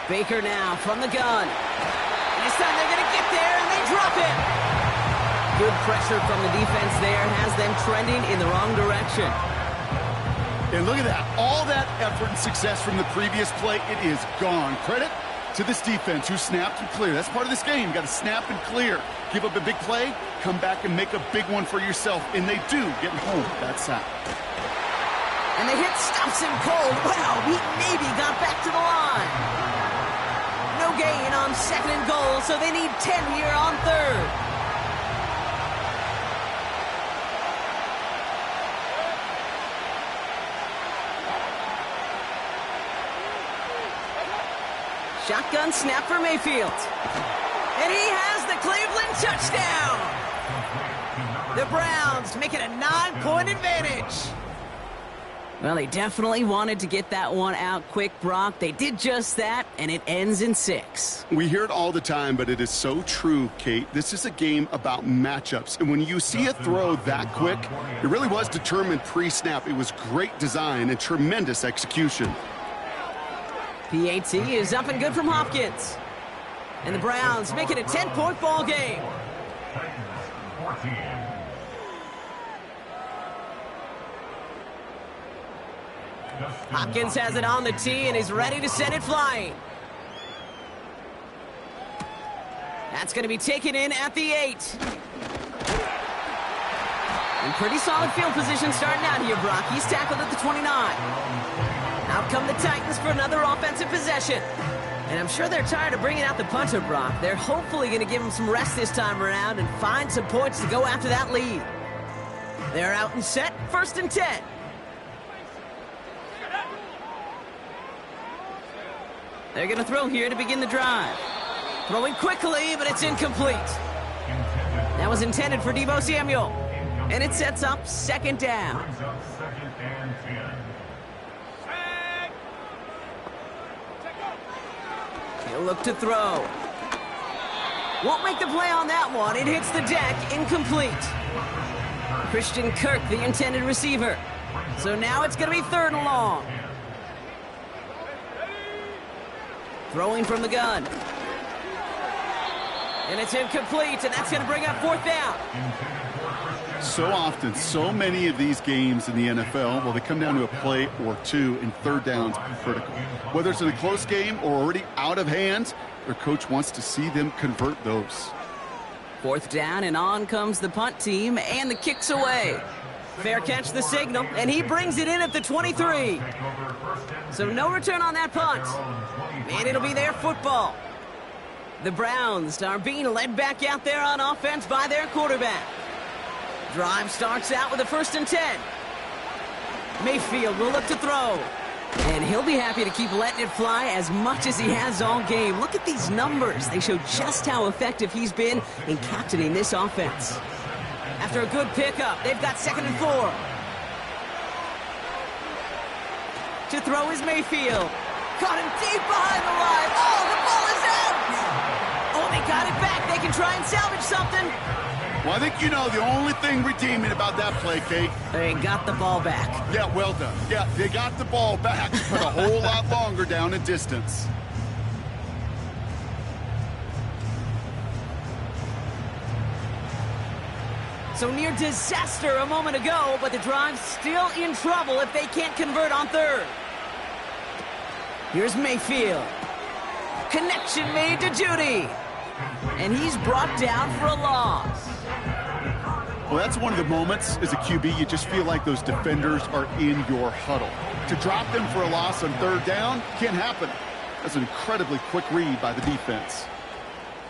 Baker now from the gun. This time they're going to get there, and they drop it. Good pressure from the defense there has them trending in the wrong direction. And look at that. All that effort and success from the previous play, it is gone. Credit to this defense who snapped and cleared. That's part of this game. You got to snap and clear. Give up a big play, come back and make a big one for yourself. And they do, getting home that sack. And the hit stops him cold. Wow, he maybe got back to the line. No gain on 2nd and goal, so they need 10 here on 3rd. Shotgun snap for Mayfield. And he has the Cleveland touchdown. The Browns make it a 9-point advantage. Well, they definitely wanted to get that one out quick, Brock. They did just that, and it ends in 6. We hear it all the time, but it is so true, Kate. This is a game about matchups. And when you see a throw that quick, it really was determined pre-snap. It was great design and tremendous execution. PAT is up and good from Hopkins. And the Browns make it a 10-point ball game. Hopkins has it on the tee and is ready to send it flying. That's going to be taken in at the 8. In pretty solid field position starting out here, Brock. He's tackled at the 29. Out come the Titans for another offensive possession. And I'm sure they're tired of bringing out the punter, Brock. They're hopefully going to give him some rest this time around and find some points to go after that lead. They're out and set, 1st and 10. They're going to throw here to begin the drive. Throwing quickly, but it's incomplete. That was intended for Deebo Samuel. And it sets up 2nd down. He'll look to throw. Won't make the play on that one. It hits the deck, incomplete. Christian Kirk, the intended receiver. So now it's going to be 3rd and long. Throwing from the gun. And it's incomplete, and that's going to bring up 4th down. So often, so many of these games in the NFL, well, they come down to a play or two, and 3rd downs are critical. Whether it's in a close game or already out of hand, their coach wants to see them convert those. 4th down, and on comes the punt team, and the kick's away. Fair catch the signal, and he brings it in at the 23. So no return on that punt. And it'll be their football. The Browns are being led back out there on offense by their quarterback. Drive starts out with a 1st and 10. Mayfield will look to throw. And he'll be happy to keep letting it fly as much as he has all game. Look at these numbers. They show just how effective he's been in captaining this offense. After a good pickup, they've got 2nd and 4. To throw is Mayfield. Caught him deep behind the line. Oh, the ball is out! Oh, they got it back. They can try and salvage something. Well, I think you know the only thing redeeming about that play, Kate. They got the ball back. Yeah, well done. Yeah, they got the ball back, but a whole lot longer down in distance. So near disaster a moment ago, but the drive's still in trouble if they can't convert on 3rd. Here's Mayfield. Connection made to Judy. And he's brought down for a loss. Well, that's one of the moments as a QB, you just feel like those defenders are in your huddle. To drop them for a loss on 3rd down can't happen. That's an incredibly quick read by the defense.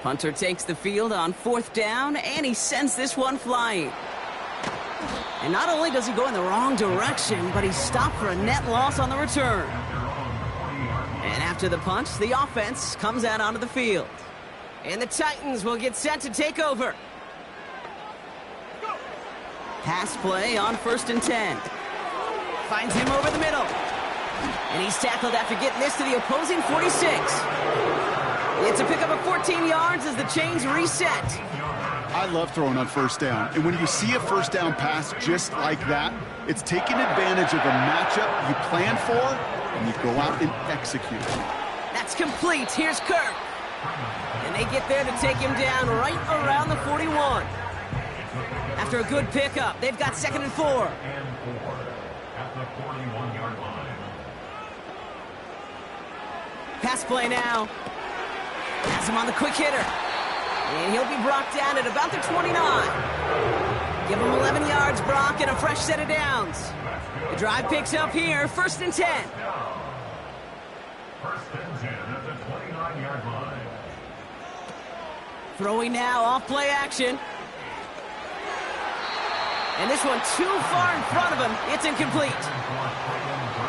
Punter takes the field on 4th down, and he sends this one flying. And not only does he go in the wrong direction, but he's stopped for a net loss on the return. And after the punt, the offense comes out onto the field. And the Titans will get set to take over. Pass play on 1st and 10. Finds him over the middle. And he's tackled after getting this to the opposing 46. It's a pickup of 14 yards as the chains reset. I love throwing on 1st down. And when you see a 1st down pass just like that, it's taking advantage of a matchup you plan for, and you go out and execute. That's complete. Here's Kirk. And they get there to take him down right around the 41. After a good pickup, they've got 2nd and 4. And 4 at the 41-yard line. Pass play now. Has him on the quick hitter. And he'll be brought down at about the 29. Give him 11 yards, Brock, and a fresh set of downs. The drive picks up here, 1st and 10. 1st and 10 at the 29-yard line. Throwing now, off play action. And this one too far in front of him. It's incomplete.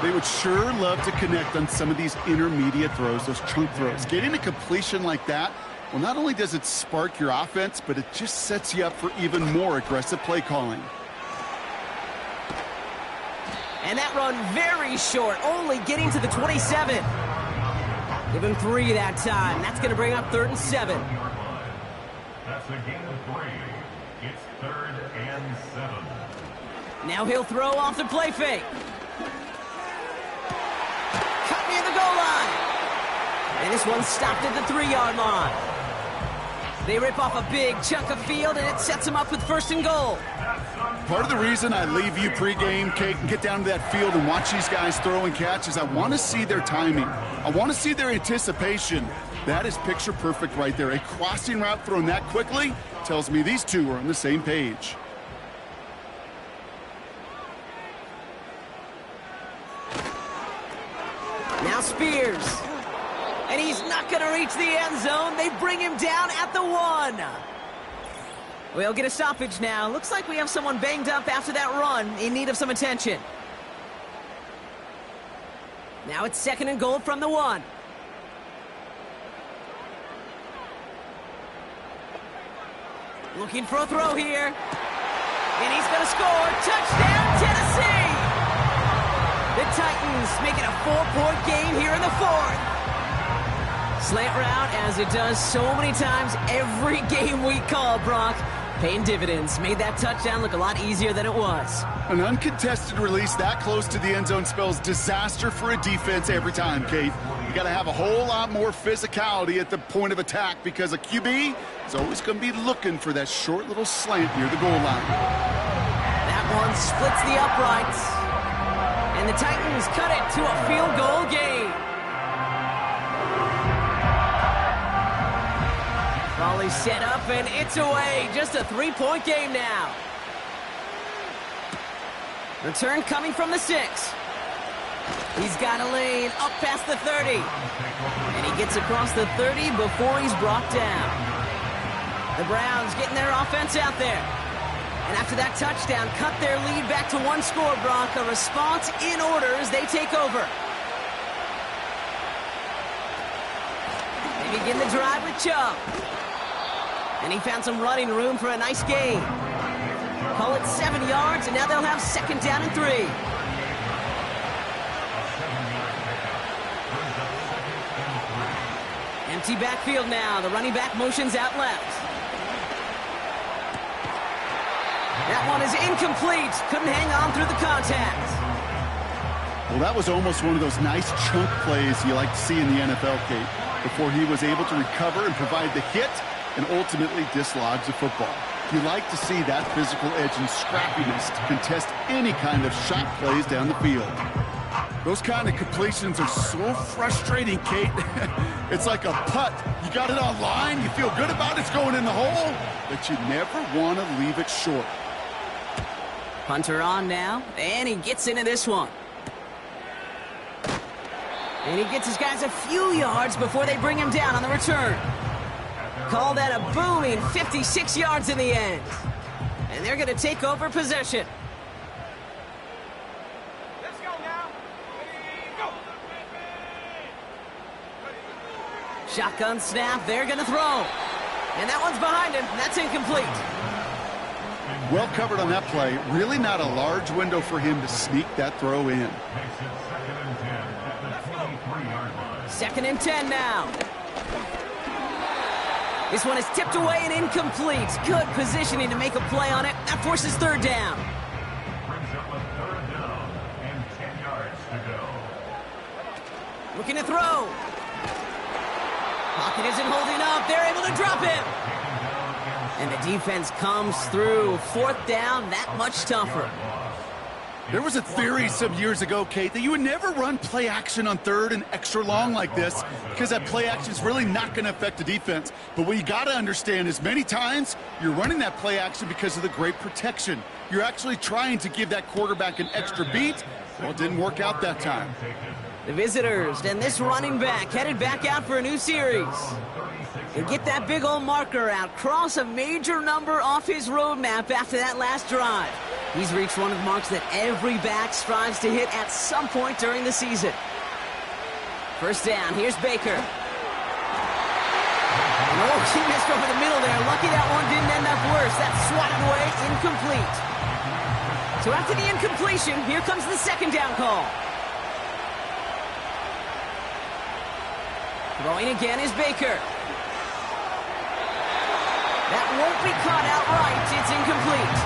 They would sure love to connect on some of these intermediate throws, those chunk throws. Getting a completion like that, well, not only does it spark your offense, but it just sets you up for even more aggressive play calling. And that run very short, only getting to the 27. Give him 3 that time. That's going to bring up 3rd and 7. That's a gain of 3. It's 3rd and 7. Now he'll throw off the play fake. Cut near the goal line. And this one's stopped at the 3-yard line. They rip off a big chunk of field, and it sets them up with 1st and goal. Part of the reason I leave you pregame, Kate, and get down to that field and watch these guys throw and catch is I want to see their timing. I want to see their anticipation. That is picture perfect right there. A crossing route thrown that quickly tells me these two are on the same page. Now Spears. And he's not going to reach the end zone. They bring him down at the 1. We'll get a stoppage now. Looks like we have someone banged up after that run, in need of some attention. Now it's 2nd and goal from the 1. Looking for a throw here. And he's going to score. Touchdown, Tennessee! The Titans make it a 4-point game here in the 4th. Slant route, as it does so many times every game we call, Brock. Paying dividends. Made that touchdown look a lot easier than it was. An uncontested release that close to the end zone spells disaster for a defense every time, Kate. You got to have a whole lot more physicality at the point of attack because a QB is always going to be looking for that short little slant near the goal line. That one splits the uprights. And the Titans cut it to a field goal game. Volley set up, and it's away. Just a 3-point game now. Return coming from the 6. He's got a lane up past the 30. And he gets across the 30 before he's brought down. The Browns getting their offense out there. And after that touchdown, cut their lead back to 1 score, Brock. A response in order as they take over. They begin the drive with Chubb. And he found some running room for a nice gain. Call it 7 yards, and now they'll have 2nd down and 3. Empty backfield now. The running back motions out left. That one is incomplete. Couldn't hang on through the contact. Well, that was almost one of those nice chunk plays you like to see in the NFL, Kate, before he was able to recover and provide the hit and ultimately dislodge the football. You like to see that physical edge and scrappiness to contest any kind of shot plays down the field. Those kind of completions are so frustrating, Kate. It's like a putt. You got it on line, you feel good about it, it's going in the hole, but you never want to leave it short. Punter on now, and he gets into this one. And he gets his guys a few yards before they bring him down on the return. Call that a booming 56 yards in the end. And they're going to take over possession. Let's go now. Go. Shotgun snap, they're going to throw. And that one's behind him, and that's incomplete. Well covered on that play. Really not a large window for him to sneak that throw in. 2nd and 10 now. This one is tipped away and incomplete. Good positioning to make a play on it. That forces 3rd down. Brings up a 3rd down and 10 yards to go. Looking to throw. Pocket isn't holding up. They're able to drop him. And the defense comes through. Fourth down, that much tougher. There was a theory some years ago, Kate, that you would never run play action on third and extra long like this because that play action is really not going to affect the defense. But what you got to understand is many times you're running that play action because of the great protection. You're actually trying to give that quarterback an extra beat. Well, it didn't work out that time. The visitors and this running back headed back out for a new series. They get that big old marker out, cross a major number off his roadmap after that last drive. He's reached one of the marks that every back strives to hit at some point during the season. First down, here's Baker. And oh, he missed over the middle there. Lucky that one didn't end up worse. That's swatted away, incomplete. So after the incompletion, here comes the second down call. Throwing again is Baker. That won't be caught outright. It's incomplete.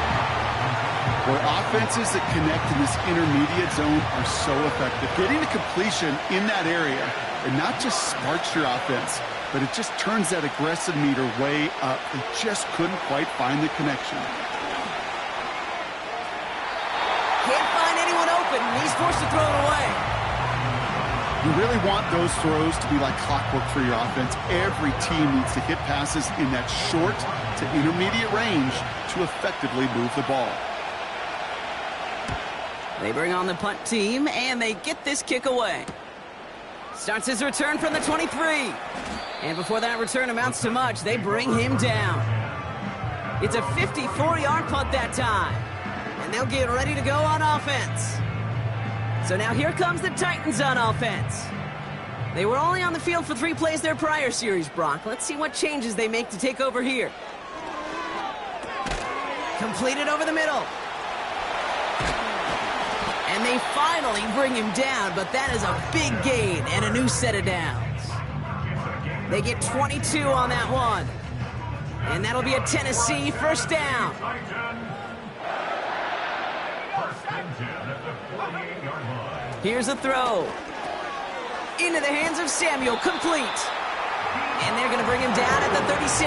Where offenses that connect in this intermediate zone are so effective. Getting the completion in that area, it not just sparks your offense, but it just turns that aggressive meter way up. They just couldn't quite find the connection. Can't find anyone open, and he's forced to throw it away. You really want those throws to be like clockwork for your offense. Every team needs to hit passes in that short to intermediate range to effectively move the ball. They bring on the punt team, and they get this kick away. Starts his return from the 23. And before that return amounts to much, they bring him down. It's a 54-yard punt that time. And they'll get ready to go on offense. So now here comes the Titans on offense. They were only on the field for 3 plays their prior series, Brock. Let's see what changes they make to take over here. Completed over the middle. And they finally bring him down, but that is a big gain and a new set of downs. They get 22 on that one. And that'll be a Tennessee first down. Here's a throw. Into the hands of Samuel, complete. And they're going to bring him down at the 36.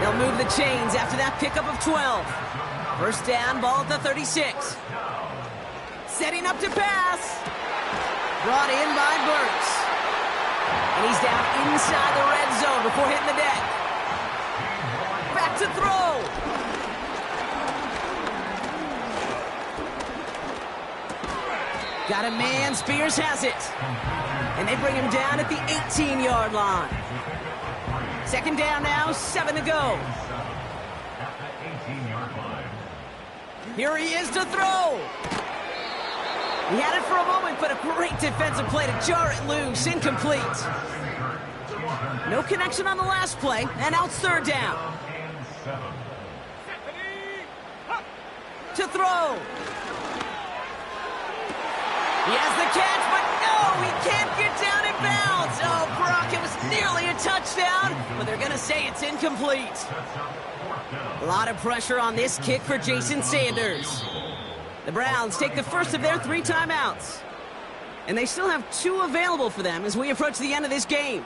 They'll move the chains after that pickup of 12. First down, ball at the 36. Setting up to pass. Brought in by Burks. And he's down inside the red zone before hitting the deck. Back to throw. Got a man, Spears has it. And they bring him down at the 18-yard line. Second down now, 7 to go. Here he is to throw. He had it for a moment, but a great defensive play to jar it loose. Incomplete. No connection on the last play, and now it's third down. To throw. He has the catch, but no, he can't get down in bounds. Oh, Brock, it was nearly a touchdown, but they're going to say it's incomplete. A lot of pressure on this kick for Jason Sanders. The Browns take the first of their 3 timeouts. And they still have 2 available for them as we approach the end of this game.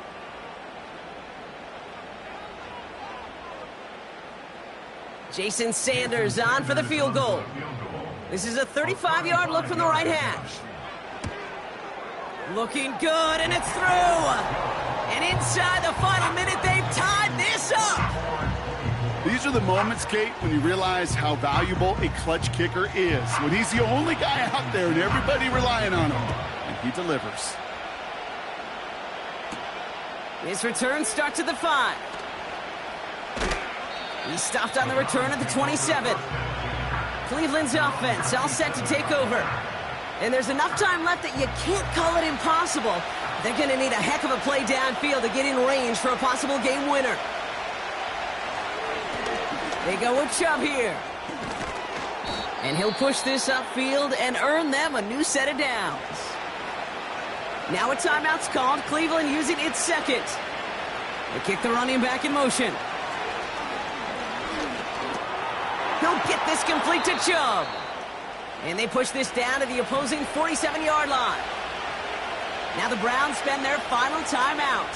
Jason Sanders on for the field goal. This is a 35-yard look from the right hash. Looking good, and it's through. And inside the final minute, they've tied this up. These are the moments, Kate, when you realize how valuable a clutch kicker is. When he's the only guy out there and everybody relying on him. And he delivers. His return starts at the 5. He stopped on the return at the 27. Cleveland's offense all set to take over. And there's enough time left that you can't call it impossible. They're going to need a heck of a play downfield to get in range for a possible game winner. They go with Chubb here. And he'll push this upfield and earn them a new set of downs. Now a timeout's called. Cleveland using its second. They kick the running back in motion. He'll get this complete to Chubb. And they push this down to the opposing 47-yard line. Now the Browns spend their final timeout.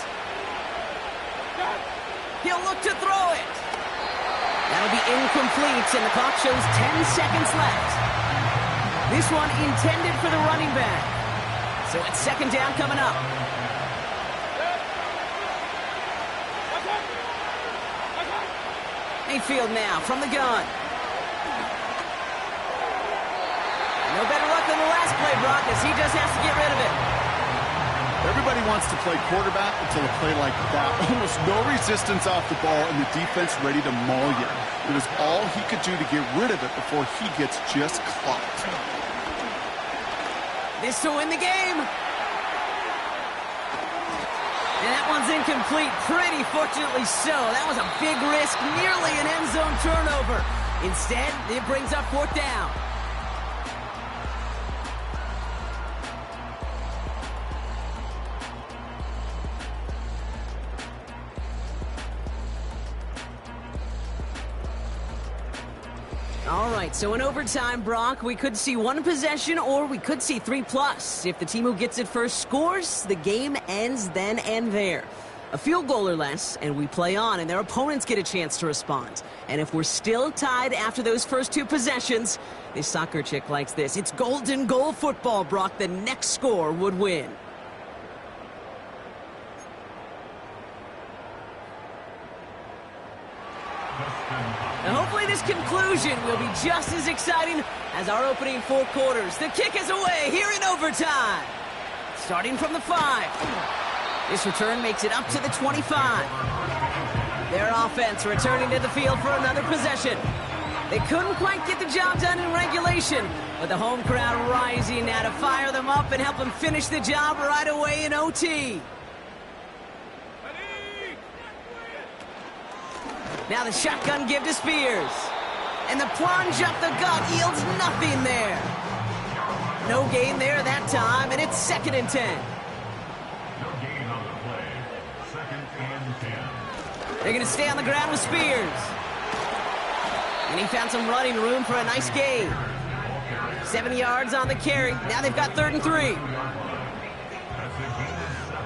He'll look to throw it. That'll be incomplete, and the clock shows 10 seconds left. This one intended for the running back. So it's second down coming up. Mayfield now from the gun. No better luck than the last play, Brock, as he just has to get rid of it. Everybody wants to play quarterback until a play like that. Almost no resistance off the ball and the defense ready to maul you. It was all he could do to get rid of it before he gets just clocked. This to win the game. And that one's incomplete, pretty fortunately so. That was a big risk, nearly an end zone turnover. Instead, it brings up fourth down. All right, so in overtime, Brock, we could see one possession or we could see 3+. If the team who gets it first scores, the game ends then and there. A field goal or less, and we play on, and their opponents get a chance to respond. And if we're still tied after those first two possessions, this soccer chick likes this. It's golden goal football, Brock. The next score would win. Now hopefully this conclusion will be just as exciting as our opening 4 quarters. The kick is away here in overtime. Starting from the 5. This return makes it up to the 25. Their offense returning to the field for another possession. They couldn't quite get the job done in regulation, but the home crowd rising now to fire them up and help them finish the job right away in OT. Now the shotgun give to Spears. And the plunge up the gut yields nothing there. No gain there that time, and it's 2nd and 10. No gain on the play. 2nd and 10. They're going to stay on the ground with Spears. And he found some running room for a nice gain. 7 yards on the carry. Now they've got 3rd and 3. That's a gain of 7.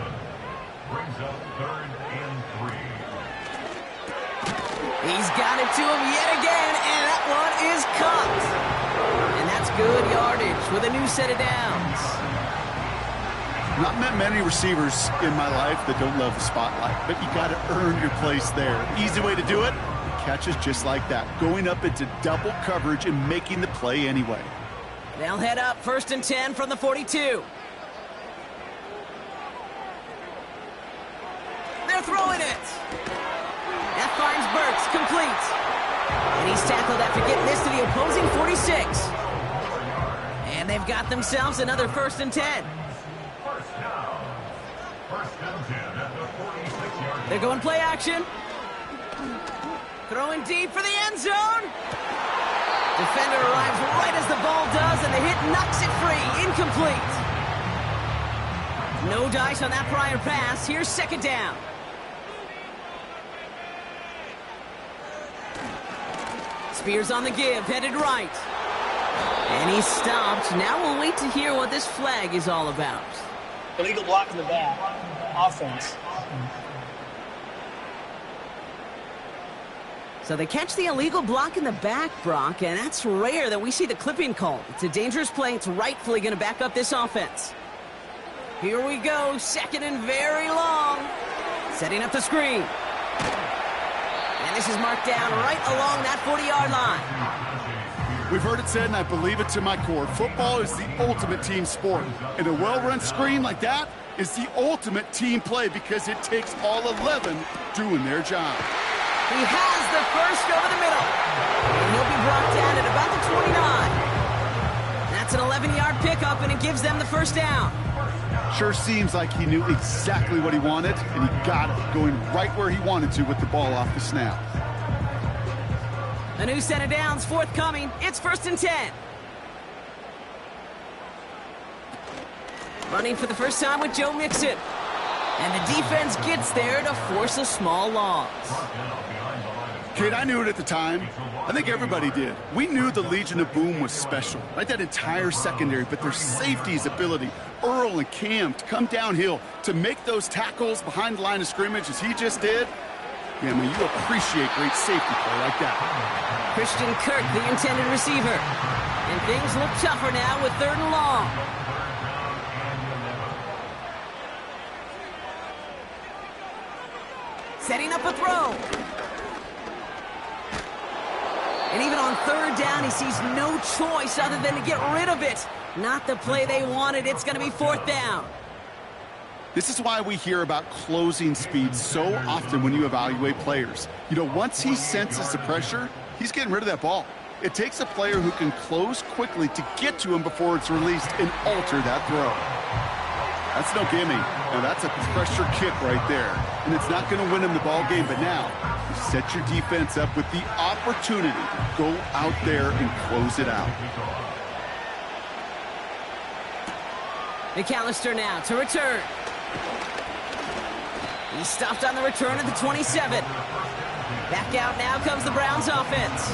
Brings up 3rd and 3. He's got it to him yet again, and that one is caught. And that's good yardage with a new set of downs. Not met many receivers in my life that don't love the spotlight, but you got to earn your place there. Easy way to do it, catches just like that, going up into double coverage and making the play anyway. They'll head up 1st and 10 from the 42. They're throwing it. That finds Burks, complete. And he's tackled after getting this to the opposing 46. And they've got themselves another 1st and 10. First down. 1st and 10 at the 46-yard. They're going play action. Throwing deep for the end zone. Defender arrives right as the ball does, and the hit knocks it free. Incomplete. No dice on that prior pass. Here's 2nd down. Spears on the give, headed right. And he's stopped. Now we'll wait to hear what this flag is all about. Illegal block in the back. Offense. So they catch the illegal block in the back, Brock, and that's rare that we see the clipping call. It's a dangerous play. It's rightfully going to back up this offense. Here we go, 2nd and very long. Setting up the screen. And this is marked down right along that 40-yard line. We've heard it said, and I believe it to my core, football is the ultimate team sport. And a well-run screen like that is the ultimate team play because it takes all 11 doing their job. He has the first over the middle. And he'll be brought down at about the 29. That's an 11-yard pickup, and it gives them the 1st down. Sure seems like he knew exactly what he wanted, and he got it, going right where he wanted to with the ball off the snap. A new set of downs forthcoming. It's 1st and 10. Running for the first time with Joe Mixon. And the defense gets there to force a small loss. Brought down behind the line of Kate, I knew it at the time. I think everybody did. We knew the Legion of Boom was special, right? That entire secondary, but their safety's ability, Earl and Cam, to come downhill, to make those tackles behind the line of scrimmage as he just did. Yeah, I mean, you appreciate great safety play like that. Christian Kirk, the intended receiver. And things look tougher now with 3rd and long. Setting up a throw. And even on 3rd down, he sees no choice other than to get rid of it. Not the play they wanted. It's going to be 4th down. This is why we hear about closing speed so often when you evaluate players. You know, once he senses the pressure, he's getting rid of that ball. It takes a player who can close quickly to get to him before it's released and alter that throw. That's no gimme. Now that's a pressure kick right there. And it's not going to win him the ball game, but now you set your defense up with the opportunity to go out there and close it out. McAllister now to return. He stopped on the return at the 27. Back out now comes the Browns offense.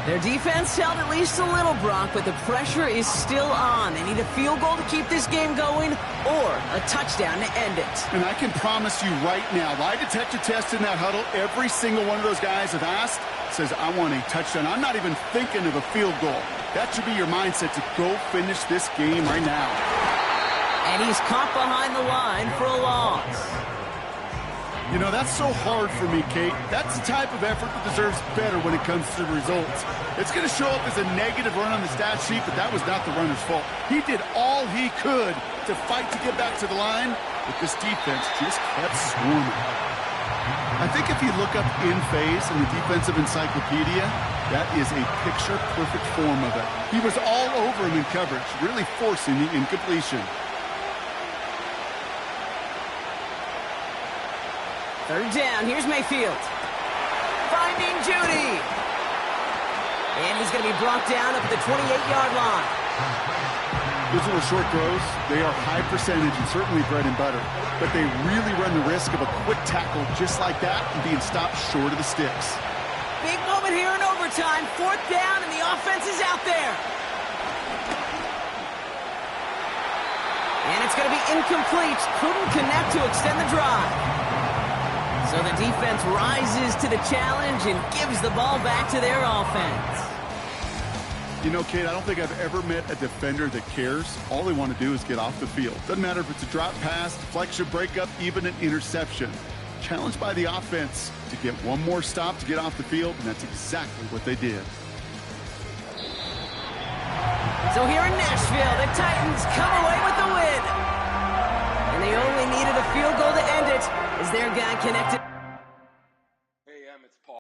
Their defense held at least a little, Brock, but the pressure is still on. They need a field goal to keep this game going or a touchdown to end it. And I can promise you right now, lie detector test in that huddle, every single one of those guys have asked, says, I want a touchdown. I'm not even thinking of a field goal. That should be your mindset to go finish this game right now. And he's caught behind the line for a loss. You know, that's so hard for me, Kate. That's the type of effort that deserves better when it comes to the results. It's going to show up as a negative run on the stat sheet, but that was not the runner's fault. He did all he could to fight to get back to the line, but this defense just kept swarming. I think if you look up in phase in the defensive encyclopedia, that is a picture-perfect form of it. He was all over him in coverage, really forcing the incompletion. 3rd down, here's Mayfield. Finding Judy. And he's going to be brought down up at the 28-yard line. Those little short throws, they are high percentage and certainly bread and butter. But they really run the risk of a quick tackle just like that and being stopped short of the sticks. Big moment here in overtime. 4th down, and the offense is out there. And it's going to be incomplete. Couldn't connect to extend the drive. So the defense rises to the challenge and gives the ball back to their offense. You know, Kate, I don't think I've ever met a defender that cares. All they want to do is get off the field. Doesn't matter if it's a drop pass, deflection, breakup, even an interception. Challenged by the offense to get one more stop to get off the field, and that's exactly what they did. So here in Nashville, the Titans come away with the win. And they only needed a field goal to end it as their guy connected.